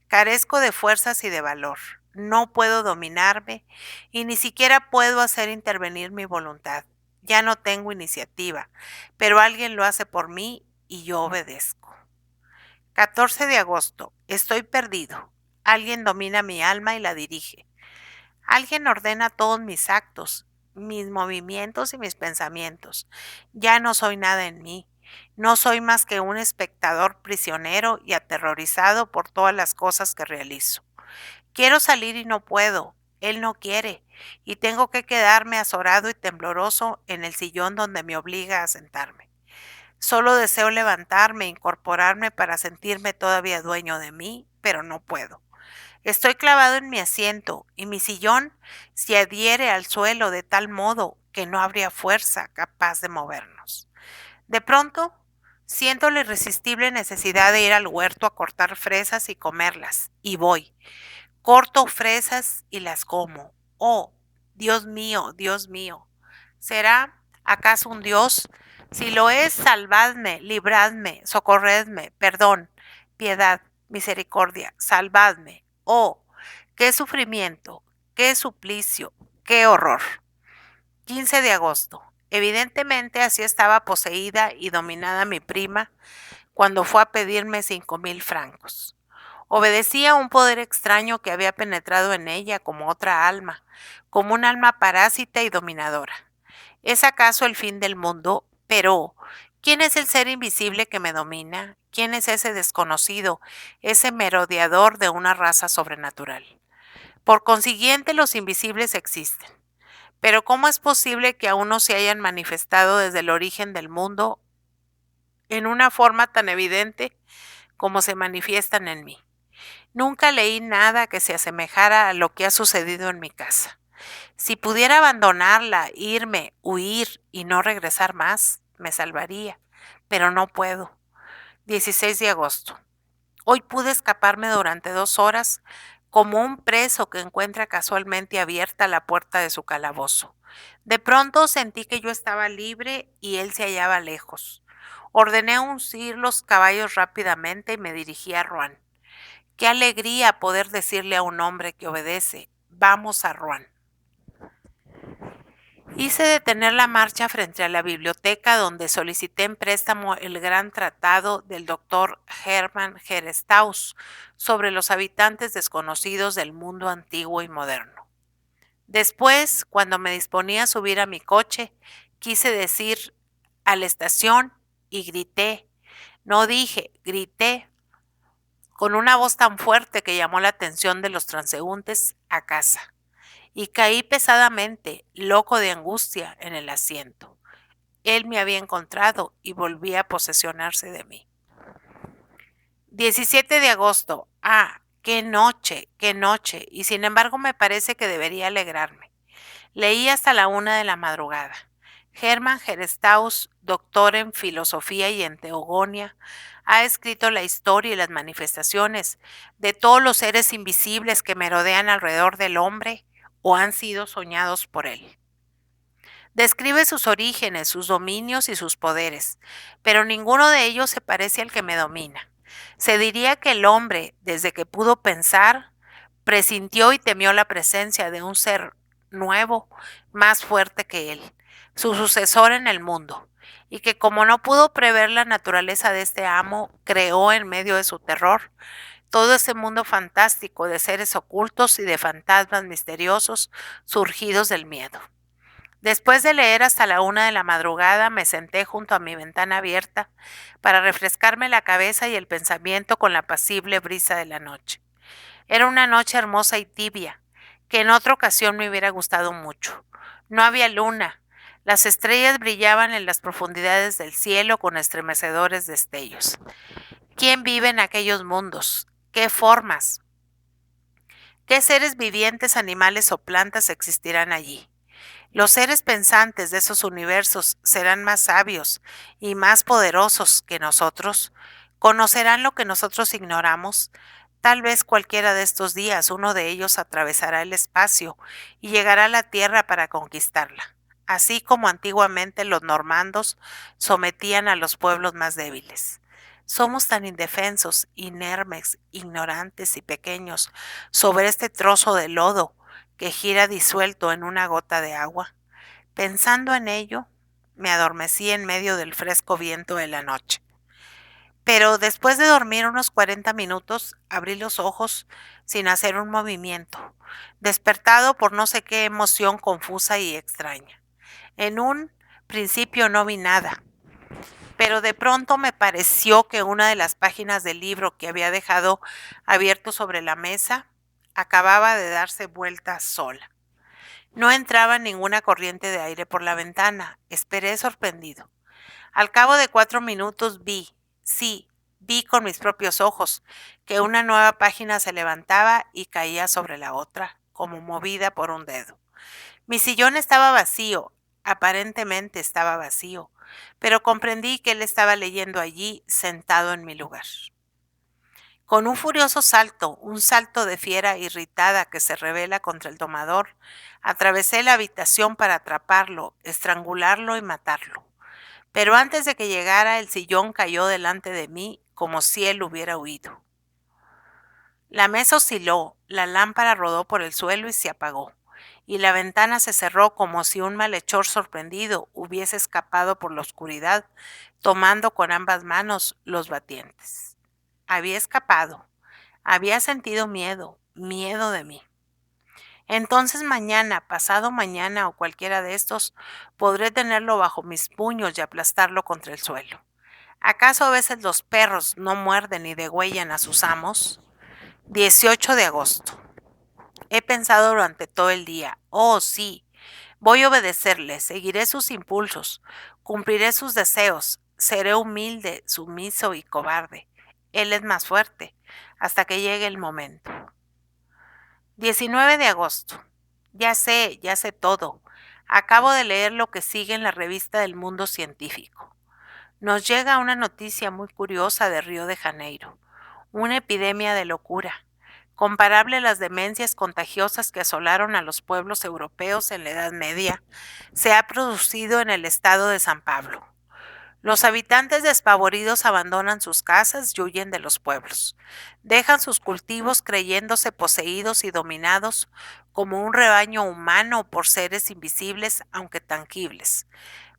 Carezco de fuerzas y de valor. No puedo dominarme y ni siquiera puedo hacer intervenir mi voluntad. Ya no tengo iniciativa, pero alguien lo hace por mí y yo obedezco. 14 de agosto. Estoy perdido. Alguien domina mi alma y la dirige. Alguien ordena todos mis actos, mis movimientos y mis pensamientos. Ya no soy nada en mí. No soy más que un espectador prisionero y aterrorizado por todas las cosas que realizo. Quiero salir y no puedo. Él no quiere. Y tengo que quedarme azorado y tembloroso en el sillón donde me obliga a sentarme. Solo deseo levantarme e incorporarme para sentirme todavía dueño de mí, pero no puedo. Estoy clavado en mi asiento y mi sillón se adhiere al suelo de tal modo que no habría fuerza capaz de movernos. De pronto, siento la irresistible necesidad de ir al huerto a cortar fresas y comerlas, y voy. Corto fresas y las como. Oh, Dios mío, ¿será acaso un Dios? Si lo es, salvadme, libradme, socorredme, perdón, piedad, misericordia, salvadme. Oh, qué sufrimiento, qué suplicio, qué horror. 15 de agosto. Evidentemente así estaba poseída y dominada mi prima cuando fue a pedirme 5,000 francos. Obedecía a un poder extraño que había penetrado en ella como otra alma, como un alma parásita y dominadora. ¿Es acaso el fin del mundo? Pero, ¿quién es el ser invisible que me domina? ¿Quién es ese desconocido, ese merodeador de una raza sobrenatural? Por consiguiente, los invisibles existen. Pero ¿cómo es posible que aún no se hayan manifestado desde el origen del mundo en una forma tan evidente como se manifiestan en mí? Nunca leí nada que se asemejara a lo que ha sucedido en mi casa. Si pudiera abandonarla, irme, huir y no regresar más, me salvaría, pero no puedo. 16 de agosto. Hoy pude escaparme durante 2 horas como un preso que encuentra casualmente abierta la puerta de su calabozo. De pronto sentí que yo estaba libre y él se hallaba lejos. Ordené uncir los caballos rápidamente y me dirigí a Rouen. Qué alegría poder decirle a un hombre que obedece: vamos a Rouen. Hice detener la marcha frente a la biblioteca donde solicité en préstamo el gran tratado del doctor Hermann Herestauss sobre los habitantes desconocidos del mundo antiguo y moderno. Después, cuando me disponía a subir a mi coche, quise decir a la estación y grité. No dije, grité con una voz tan fuerte que llamó la atención de los transeúntes a casa. Y caí pesadamente, loco de angustia, en el asiento. Él me había encontrado y volvía a posesionarse de mí. 17 de agosto. Ah, qué noche, y sin embargo me parece que debería alegrarme. Leí hasta la 1 de la madrugada. Hermann Herestauss, doctor en filosofía y en teogonia, ha escrito la historia y las manifestaciones de todos los seres invisibles que merodean alrededor del hombre o han sido soñados por él. Describe sus orígenes, sus dominios y sus poderes, pero ninguno de ellos se parece al que me domina. Se diría que el hombre, desde que pudo pensar, presintió y temió la presencia de un ser nuevo, más fuerte que él, su sucesor en el mundo, y que como no pudo prever la naturaleza de este amo, creó en medio de su terror todo ese mundo fantástico de seres ocultos y de fantasmas misteriosos surgidos del miedo. Después de leer hasta la 1 de la madrugada, me senté junto a mi ventana abierta para refrescarme la cabeza y el pensamiento con la apacible brisa de la noche. Era una noche hermosa y tibia, que en otra ocasión me hubiera gustado mucho. No había luna. Las estrellas brillaban en las profundidades del cielo con estremecedores destellos. ¿Quién vive en aquellos mundos? ¿Qué formas? ¿Qué seres vivientes, animales o plantas existirán allí? Los seres pensantes de esos universos serán más sabios y más poderosos que nosotros. ¿Conocerán lo que nosotros ignoramos? Tal vez cualquiera de estos días uno de ellos atravesará el espacio y llegará a la Tierra para conquistarla, así como antiguamente los normandos sometían a los pueblos más débiles. Somos tan indefensos, inermes, ignorantes y pequeños sobre este trozo de lodo que gira disuelto en una gota de agua. Pensando en ello, me adormecí en medio del fresco viento de la noche. Pero después de dormir unos 40 minutos, abrí los ojos sin hacer un movimiento, despertado por no sé qué emoción confusa y extraña. En un principio no vi nada, pero de pronto me pareció que una de las páginas del libro que había dejado abierto sobre la mesa acababa de darse vuelta sola. No entraba ninguna corriente de aire por la ventana. Esperé sorprendido. Al cabo de 4 minutos vi con mis propios ojos que una nueva página se levantaba y caía sobre la otra, como movida por un dedo. Mi sillón estaba vacío, aparentemente estaba vacío, pero comprendí que él estaba leyendo allí, sentado en mi lugar. Con un furioso salto, un salto de fiera irritada que se revela contra el domador, atravesé la habitación para atraparlo, estrangularlo y matarlo. Pero antes de que llegara, el sillón cayó delante de mí como si él hubiera huido. La mesa osciló, la lámpara rodó por el suelo y se apagó, y la ventana se cerró como si un malhechor sorprendido hubiese escapado por la oscuridad, tomando con ambas manos los batientes. Había escapado. Había sentido miedo, miedo de mí. Entonces mañana, pasado mañana o cualquiera de estos, podré tenerlo bajo mis puños y aplastarlo contra el suelo. ¿Acaso a veces los perros no muerden ni degüellan a sus amos? 18 de agosto. He pensado durante todo el día. Oh, sí, voy a obedecerle, seguiré sus impulsos, cumpliré sus deseos, seré humilde, sumiso y cobarde. Él es más fuerte, hasta que llegue el momento. 19 de agosto. Ya sé todo. Acabo de leer lo que sigue en la revista del Mundo Científico. Nos llega una noticia muy curiosa de Río de Janeiro. Una epidemia de locura, comparable a las demencias contagiosas que asolaron a los pueblos europeos en la Edad Media, se ha producido en el estado de San Pablo. Los habitantes despavoridos abandonan sus casas y huyen de los pueblos. Dejan sus cultivos creyéndose poseídos y dominados como un rebaño humano por seres invisibles aunque tangibles,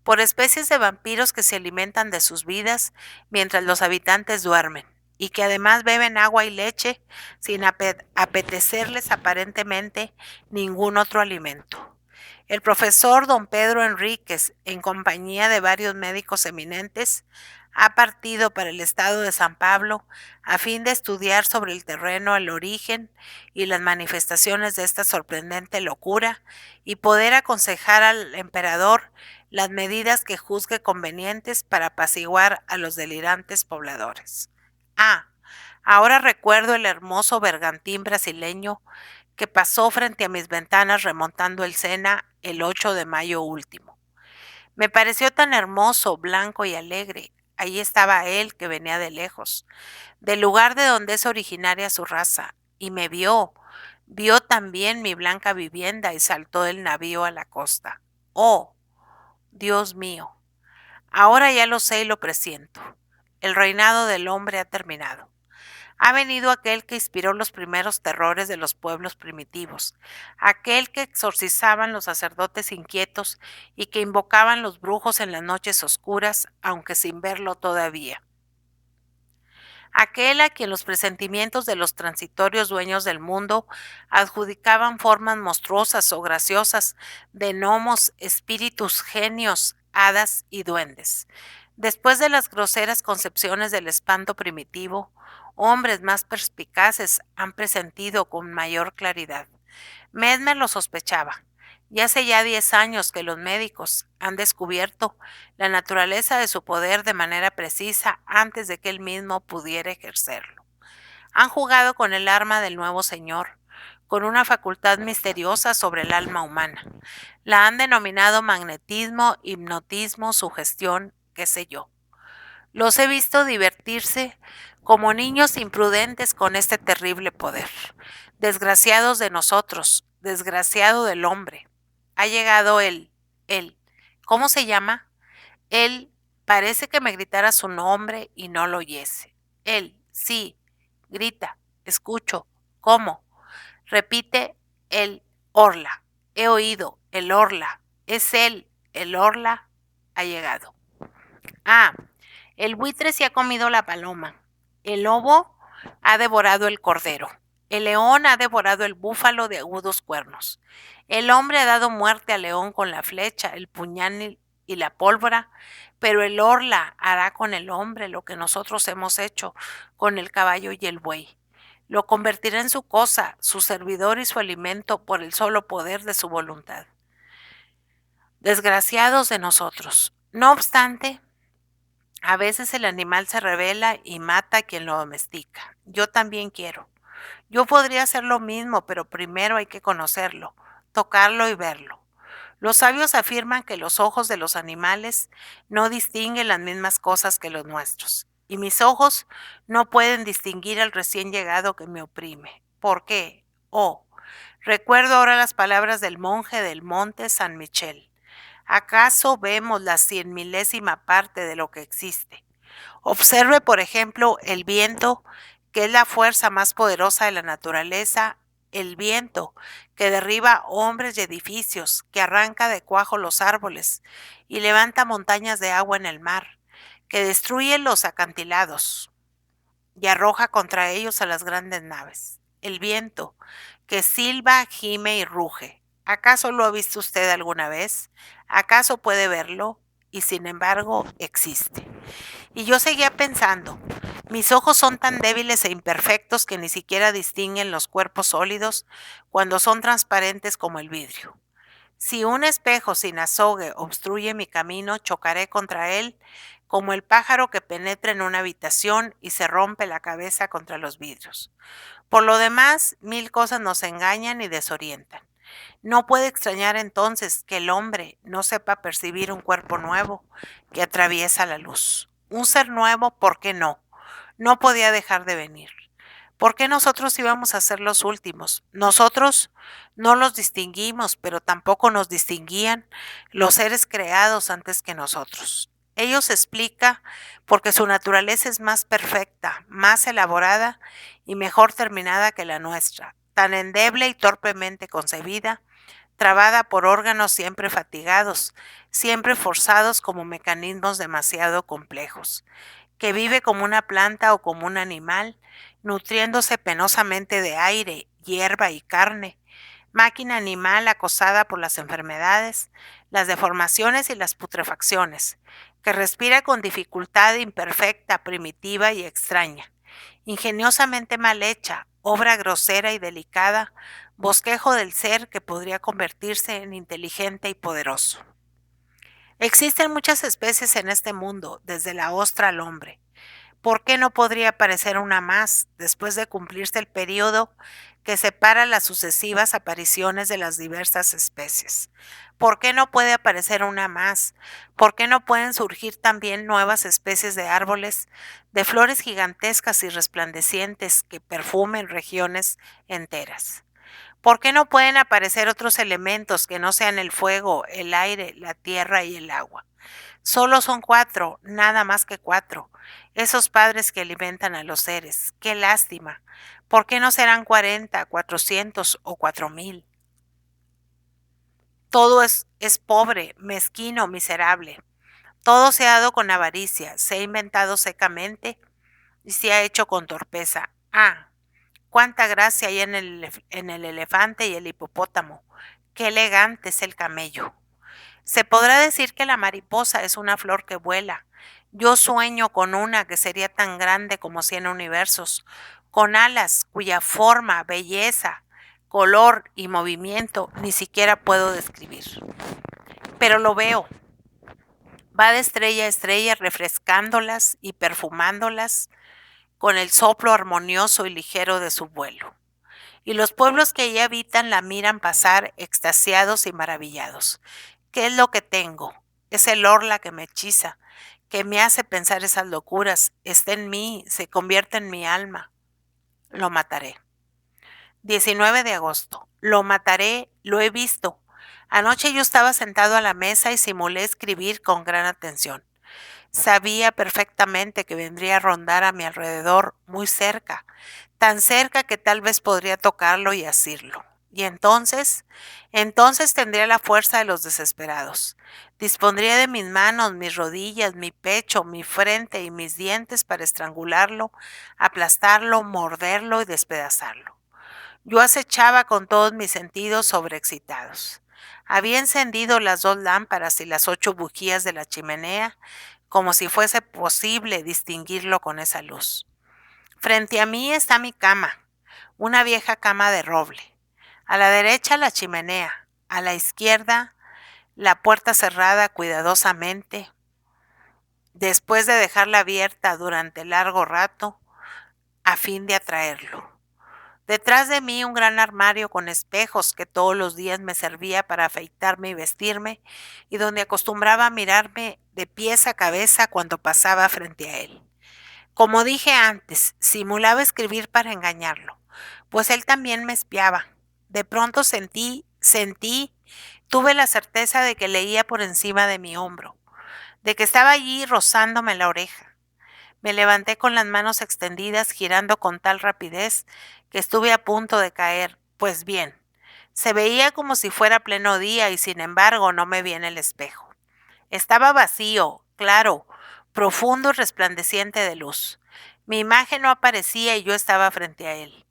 por especies de vampiros que se alimentan de sus vidas mientras los habitantes duermen, y que además beben agua y leche sin apetecerles aparentemente ningún otro alimento. El profesor don Pedro Enríquez, en compañía de varios médicos eminentes, ha partido para el estado de San Pablo a fin de estudiar sobre el terreno el origen y las manifestaciones de esta sorprendente locura y poder aconsejar al emperador las medidas que juzgue convenientes para apaciguar a los delirantes pobladores. Ahora recuerdo el hermoso bergantín brasileño que pasó frente a mis ventanas remontando el Sena el 8 de mayo último. Me pareció tan hermoso, blanco y alegre. Allí estaba él que venía de lejos, del lugar de donde es originaria su raza, y me vio también mi blanca vivienda y saltó del navío a la costa. ¡Oh, Dios mío! Ahora ya lo sé y lo presiento. El reinado del hombre ha terminado. Ha venido aquel que inspiró los primeros terrores de los pueblos primitivos, aquel que exorcizaban los sacerdotes inquietos y que invocaban los brujos en las noches oscuras, aunque sin verlo todavía. Aquel a quien los presentimientos de los transitorios dueños del mundo adjudicaban formas monstruosas o graciosas de gnomos, espíritus, genios, hadas y duendes. Después de las groseras concepciones del espanto primitivo, hombres más perspicaces han presentido con mayor claridad. Mesmer lo sospechaba. Y hace ya 10 años que los médicos han descubierto la naturaleza de su poder de manera precisa antes de que él mismo pudiera ejercerlo. Han jugado con el arma del nuevo Señor, con una facultad misteriosa sobre el alma humana. La han denominado magnetismo, hipnotismo, sugestión, qué sé yo. Los he visto divertirse como niños imprudentes con este terrible poder. Desgraciados de nosotros, desgraciado del hombre. Ha llegado ¿cómo se llama? Él parece que me gritara su nombre y no lo oyese. Él, sí, grita, escucho, ¿cómo? Repite el Orla. He oído, el Orla. Es él, el Orla ha llegado. Ah, el buitre se ha comido la paloma. El lobo ha devorado el cordero. El león ha devorado el búfalo de agudos cuernos. El hombre ha dado muerte al león con la flecha, el puñal y la pólvora, pero el orla hará con el hombre lo que nosotros hemos hecho con el caballo y el buey. Lo convertirá en su cosa, su servidor y su alimento por el solo poder de su voluntad. Desgraciados de nosotros. No obstante, a veces el animal se rebela y mata a quien lo domestica. Yo también quiero. Yo podría hacer lo mismo, pero primero hay que conocerlo, tocarlo y verlo. Los sabios afirman que los ojos de los animales no distinguen las mismas cosas que los nuestros, y mis ojos no pueden distinguir al recién llegado que me oprime. ¿Por qué? Oh, recuerdo ahora las palabras del monje del monte San Michel. ¿Acaso vemos la 100.000ª parte de lo que existe? Observe, por ejemplo, el viento, que es la fuerza más poderosa de la naturaleza, el viento que derriba hombres y edificios, que arranca de cuajo los árboles y levanta montañas de agua en el mar, que destruye los acantilados y arroja contra ellos a las grandes naves. El viento que silba, gime y ruge. ¿Acaso lo ha visto usted alguna vez? ¿Acaso puede verlo? Y sin embargo existe. Y yo seguía pensando, mis ojos son tan débiles e imperfectos que ni siquiera distinguen los cuerpos sólidos cuando son transparentes como el vidrio. Si un espejo sin azogue obstruye mi camino, chocaré contra él como el pájaro que penetra en una habitación y se rompe la cabeza contra los vidrios. Por lo demás, 1000 cosas nos engañan y desorientan. No puede extrañar entonces que el hombre no sepa percibir un cuerpo nuevo que atraviesa la luz. Un ser nuevo, ¿por qué no? No podía dejar de venir. ¿Por qué nosotros íbamos a ser los últimos? Nosotros no los distinguimos, pero tampoco nos distinguían los seres creados antes que nosotros. Ello se explica porque su naturaleza es más perfecta, más elaborada y mejor terminada que la nuestra, tan endeble y torpemente concebida, trabada por órganos siempre fatigados, siempre forzados como mecanismos demasiado complejos, que vive como una planta o como un animal, nutriéndose penosamente de aire, hierba y carne, máquina animal acosada por las enfermedades, las deformaciones y las putrefacciones, que respira con dificultad imperfecta, primitiva y extraña, ingeniosamente mal hecha, obra grosera y delicada, bosquejo del ser que podría convertirse en inteligente y poderoso. Existen muchas especies en este mundo, desde la ostra al hombre. ¿Por qué no podría aparecer una más después de cumplirse el periodo que separa las sucesivas apariciones de las diversas especies? ¿Por qué no puede aparecer una más? ¿Por qué no pueden surgir también nuevas especies de árboles, de flores gigantescas y resplandecientes que perfumen regiones enteras? ¿Por qué no pueden aparecer otros elementos que no sean el fuego, el aire, la tierra y el agua? Solo son 4, nada más que 4. Esos padres que alimentan a los seres. ¡Qué lástima! ¿Por qué no serán 40, 400 o 4000? Todo es pobre, mezquino, miserable. Todo se ha dado con avaricia, se ha inventado secamente y se ha hecho con torpeza. Ah, cuánta gracia hay en el elefante y el hipopótamo. Qué elegante es el camello. Se podrá decir que la mariposa es una flor que vuela. Yo sueño con una que sería tan grande como 100 universos, con alas cuya forma, belleza, color y movimiento ni siquiera puedo describir. Pero lo veo. Va de estrella a estrella refrescándolas y perfumándolas con el soplo armonioso y ligero de su vuelo. Y los pueblos que allí habitan la miran pasar extasiados y maravillados. ¿Qué es lo que tengo? Es el orla que me hechiza, que me hace pensar esas locuras. Está en mí, se convierte en mi alma. Lo mataré. 19 de agosto. Lo mataré, lo he visto. Anoche yo estaba sentado a la mesa y simulé escribir con gran atención. Sabía perfectamente que vendría a rondar a mi alrededor muy cerca, tan cerca que tal vez podría tocarlo y asirlo. Y entonces tendría la fuerza de los desesperados. Dispondría de mis manos, mis rodillas, mi pecho, mi frente y mis dientes para estrangularlo, aplastarlo, morderlo y despedazarlo. Yo acechaba con todos mis sentidos sobreexcitados. Había encendido las 2 lámparas y las 8 bujías de la chimenea, como si fuese posible distinguirlo con esa luz. Frente a mí está mi cama, una vieja cama de roble. A la derecha la chimenea, a la izquierda la puerta cerrada cuidadosamente, después de dejarla abierta durante largo rato, a fin de atraerlo. Detrás de mí un gran armario con espejos que todos los días me servía para afeitarme y vestirme, y donde acostumbraba a mirarme de pies a cabeza cuando pasaba frente a él. Como dije antes, simulaba escribir para engañarlo, pues él también me espiaba. De pronto tuve la certeza de que leía por encima de mi hombro, de que estaba allí rozándome la oreja. Me levanté con las manos extendidas, girando con tal rapidez que estuve a punto de caer. Pues bien, se veía como si fuera pleno día y sin embargo no me vi en el espejo. Estaba vacío, claro, profundo y resplandeciente de luz. Mi imagen no aparecía y yo estaba frente a él.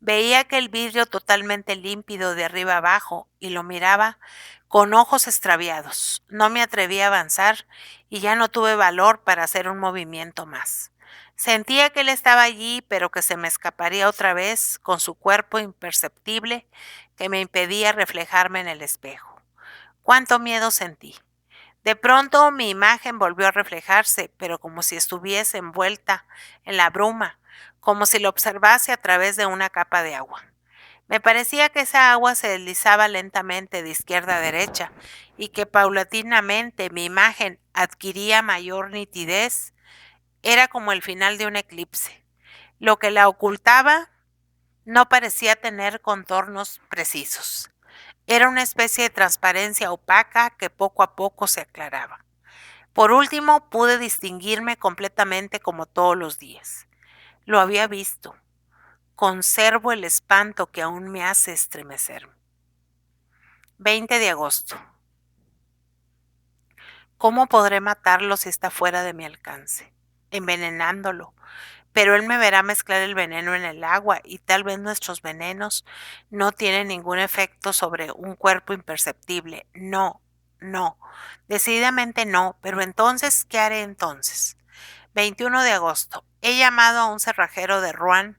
Veía aquel vidrio totalmente límpido de arriba abajo y lo miraba con ojos extraviados. No me atreví a avanzar y ya no tuve valor para hacer un movimiento más. Sentía que él estaba allí, pero que se me escaparía otra vez con su cuerpo imperceptible que me impedía reflejarme en el espejo. Cuánto miedo sentí. De pronto mi imagen volvió a reflejarse, pero como si estuviese envuelta en la bruma, como si lo observase a través de una capa de agua. Me parecía que esa agua se deslizaba lentamente de izquierda a derecha y que paulatinamente mi imagen adquiría mayor nitidez. Era como el final de un eclipse. Lo que la ocultaba no parecía tener contornos precisos. Era una especie de transparencia opaca que poco a poco se aclaraba. Por último, pude distinguirme completamente como todos los días. Lo había visto. Conservo el espanto que aún me hace estremecer. 20 de agosto. ¿Cómo podré matarlo si está fuera de mi alcance? Envenenándolo. Pero él me verá mezclar el veneno en el agua y tal vez nuestros venenos no tienen ningún efecto sobre un cuerpo imperceptible. No, no, decididamente no, pero entonces, ¿qué haré entonces? 21 de agosto. He llamado a un cerrajero de Rouen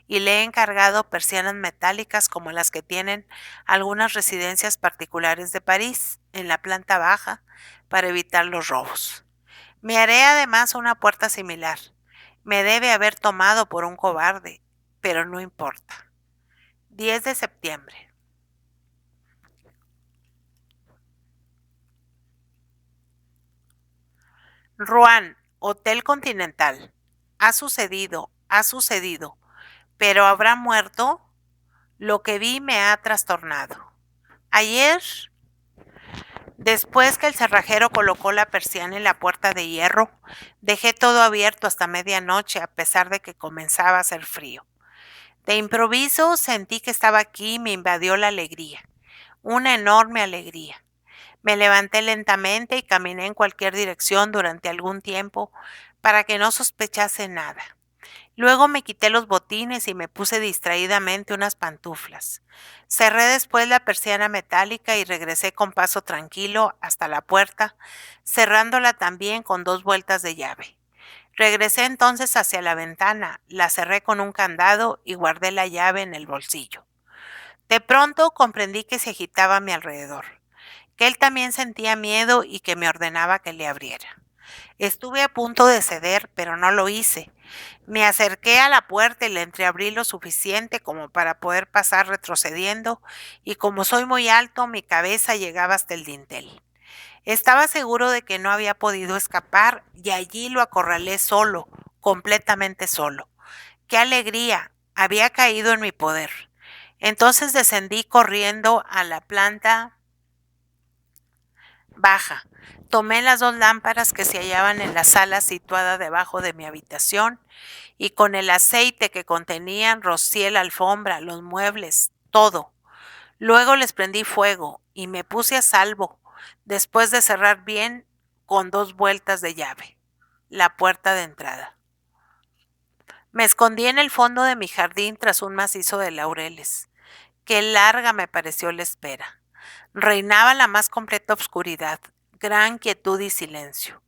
y le he encargado persianas metálicas como las que tienen algunas residencias particulares de París, en la planta baja, para evitar los robos. Me haré además una puerta similar. Me debe haber tomado por un cobarde, pero no importa. 10 de septiembre. Rouen, Hotel Continental. Ha sucedido, pero ¿habrá muerto? Lo que vi me ha trastornado. Ayer, después que el cerrajero colocó la persiana en la puerta de hierro, dejé todo abierto hasta medianoche a pesar de que comenzaba a hacer frío. De improviso sentí que estaba aquí y me invadió la alegría, una enorme alegría. Me levanté lentamente y caminé en cualquier dirección durante algún tiempo para que no sospechase nada. Luego me quité los botines y me puse distraídamente unas pantuflas. Cerré después la persiana metálica y regresé con paso tranquilo hasta la puerta, cerrándola también con 2 vueltas de llave. Regresé entonces hacia la ventana, la cerré con un candado y guardé la llave en el bolsillo. De pronto comprendí que se agitaba a mi alrededor, que él también sentía miedo y que me ordenaba que le abriera. Estuve a punto de ceder, pero no lo hice. Me acerqué a la puerta y la entreabrí lo suficiente como para poder pasar retrocediendo, y como soy muy alto, mi cabeza llegaba hasta el dintel. Estaba seguro de que no había podido escapar y allí lo acorralé solo, completamente solo. ¡Qué alegría! Había caído en mi poder. Entonces descendí corriendo a la planta baja. Tomé las 2 lámparas que se hallaban en la sala situada debajo de mi habitación y con el aceite que contenían rocié la alfombra, los muebles, todo. Luego les prendí fuego y me puse a salvo, después de cerrar bien con 2 vueltas de llave la puerta de entrada. Me escondí en el fondo de mi jardín tras un macizo de laureles. Qué larga me pareció la espera. Reinaba la más completa oscuridad, gran quietud y silencio.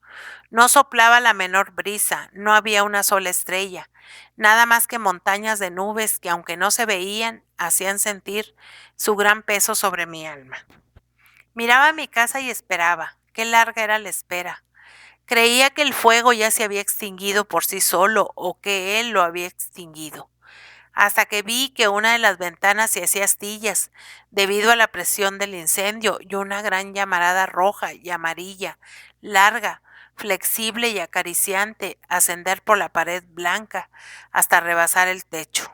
No soplaba la menor brisa, no había una sola estrella, nada más que montañas de nubes que, aunque no se veían, hacían sentir su gran peso sobre mi alma. Miraba mi casa y esperaba. Qué larga era la espera. Creía que el fuego ya se había extinguido por sí solo o que él lo había extinguido, hasta que vi que una de las ventanas se hacía astillas debido a la presión del incendio y una gran llamarada roja y amarilla, larga, flexible y acariciante, ascender por la pared blanca hasta rebasar el techo.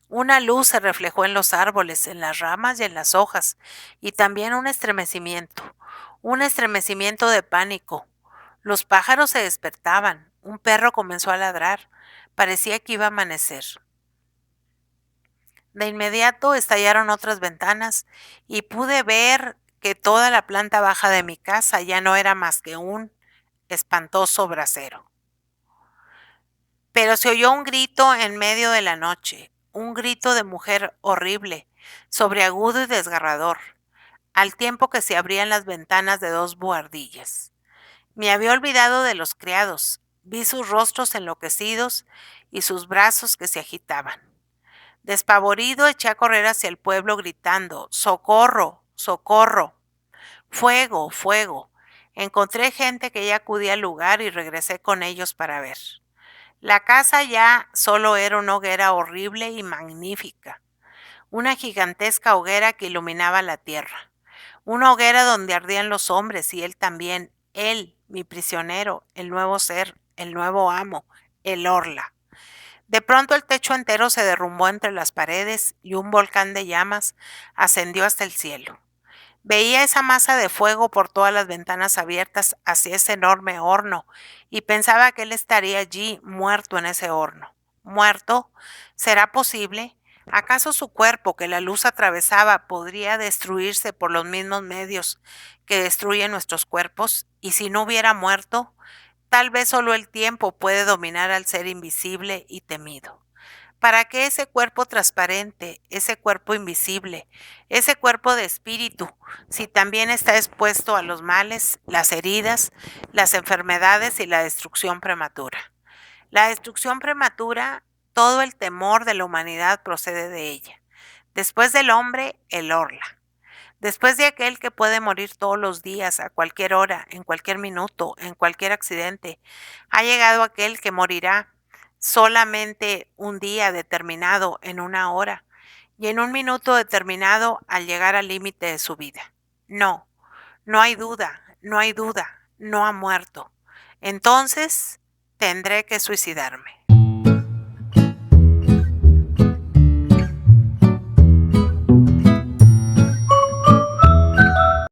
Una luz se reflejó en los árboles, en las ramas y en las hojas, y también un estremecimiento de pánico. Los pájaros se despertaban, un perro comenzó a ladrar, parecía que iba a amanecer. De inmediato estallaron otras ventanas y pude ver que toda la planta baja de mi casa ya no era más que un espantoso brasero. Pero se oyó un grito en medio de la noche, un grito de mujer horrible, sobreagudo y desgarrador, al tiempo que se abrían las ventanas de 2 buhardillas. Me había olvidado de los criados, vi sus rostros enloquecidos y sus brazos que se agitaban. Despavorido eché a correr hacia el pueblo gritando: ¡Socorro! ¡Socorro! ¡Fuego! ¡Fuego! Encontré gente que ya acudía al lugar y regresé con ellos para ver. La casa ya solo era una hoguera horrible y magnífica, una gigantesca hoguera que iluminaba la tierra, una hoguera donde ardían los hombres y él también, él, mi prisionero, el nuevo ser, el nuevo amo, el Orla. De pronto el techo entero se derrumbó entre las paredes y un volcán de llamas ascendió hasta el cielo. Veía esa masa de fuego por todas las ventanas abiertas hacia ese enorme horno y pensaba que él estaría allí, muerto en ese horno. ¿Muerto? ¿Será posible? ¿Acaso su cuerpo, que la luz atravesaba, podría destruirse por los mismos medios que destruyen nuestros cuerpos? ¿Y si no hubiera muerto? Tal vez solo el tiempo puede dominar al ser invisible y temido. ¿Para qué ese cuerpo transparente, ese cuerpo invisible, ese cuerpo de espíritu, si también está expuesto a los males, las heridas, las enfermedades y la destrucción prematura? La destrucción prematura, todo el temor de la humanidad procede de ella. Después del hombre, el Orla. Después de aquel que puede morir todos los días, a cualquier hora, en cualquier minuto, en cualquier accidente, ha llegado aquel que morirá solamente un día determinado, en una hora, y en un minuto determinado al llegar al límite de su vida. No, no hay duda, no hay duda, no ha muerto. Entonces tendré que suicidarme.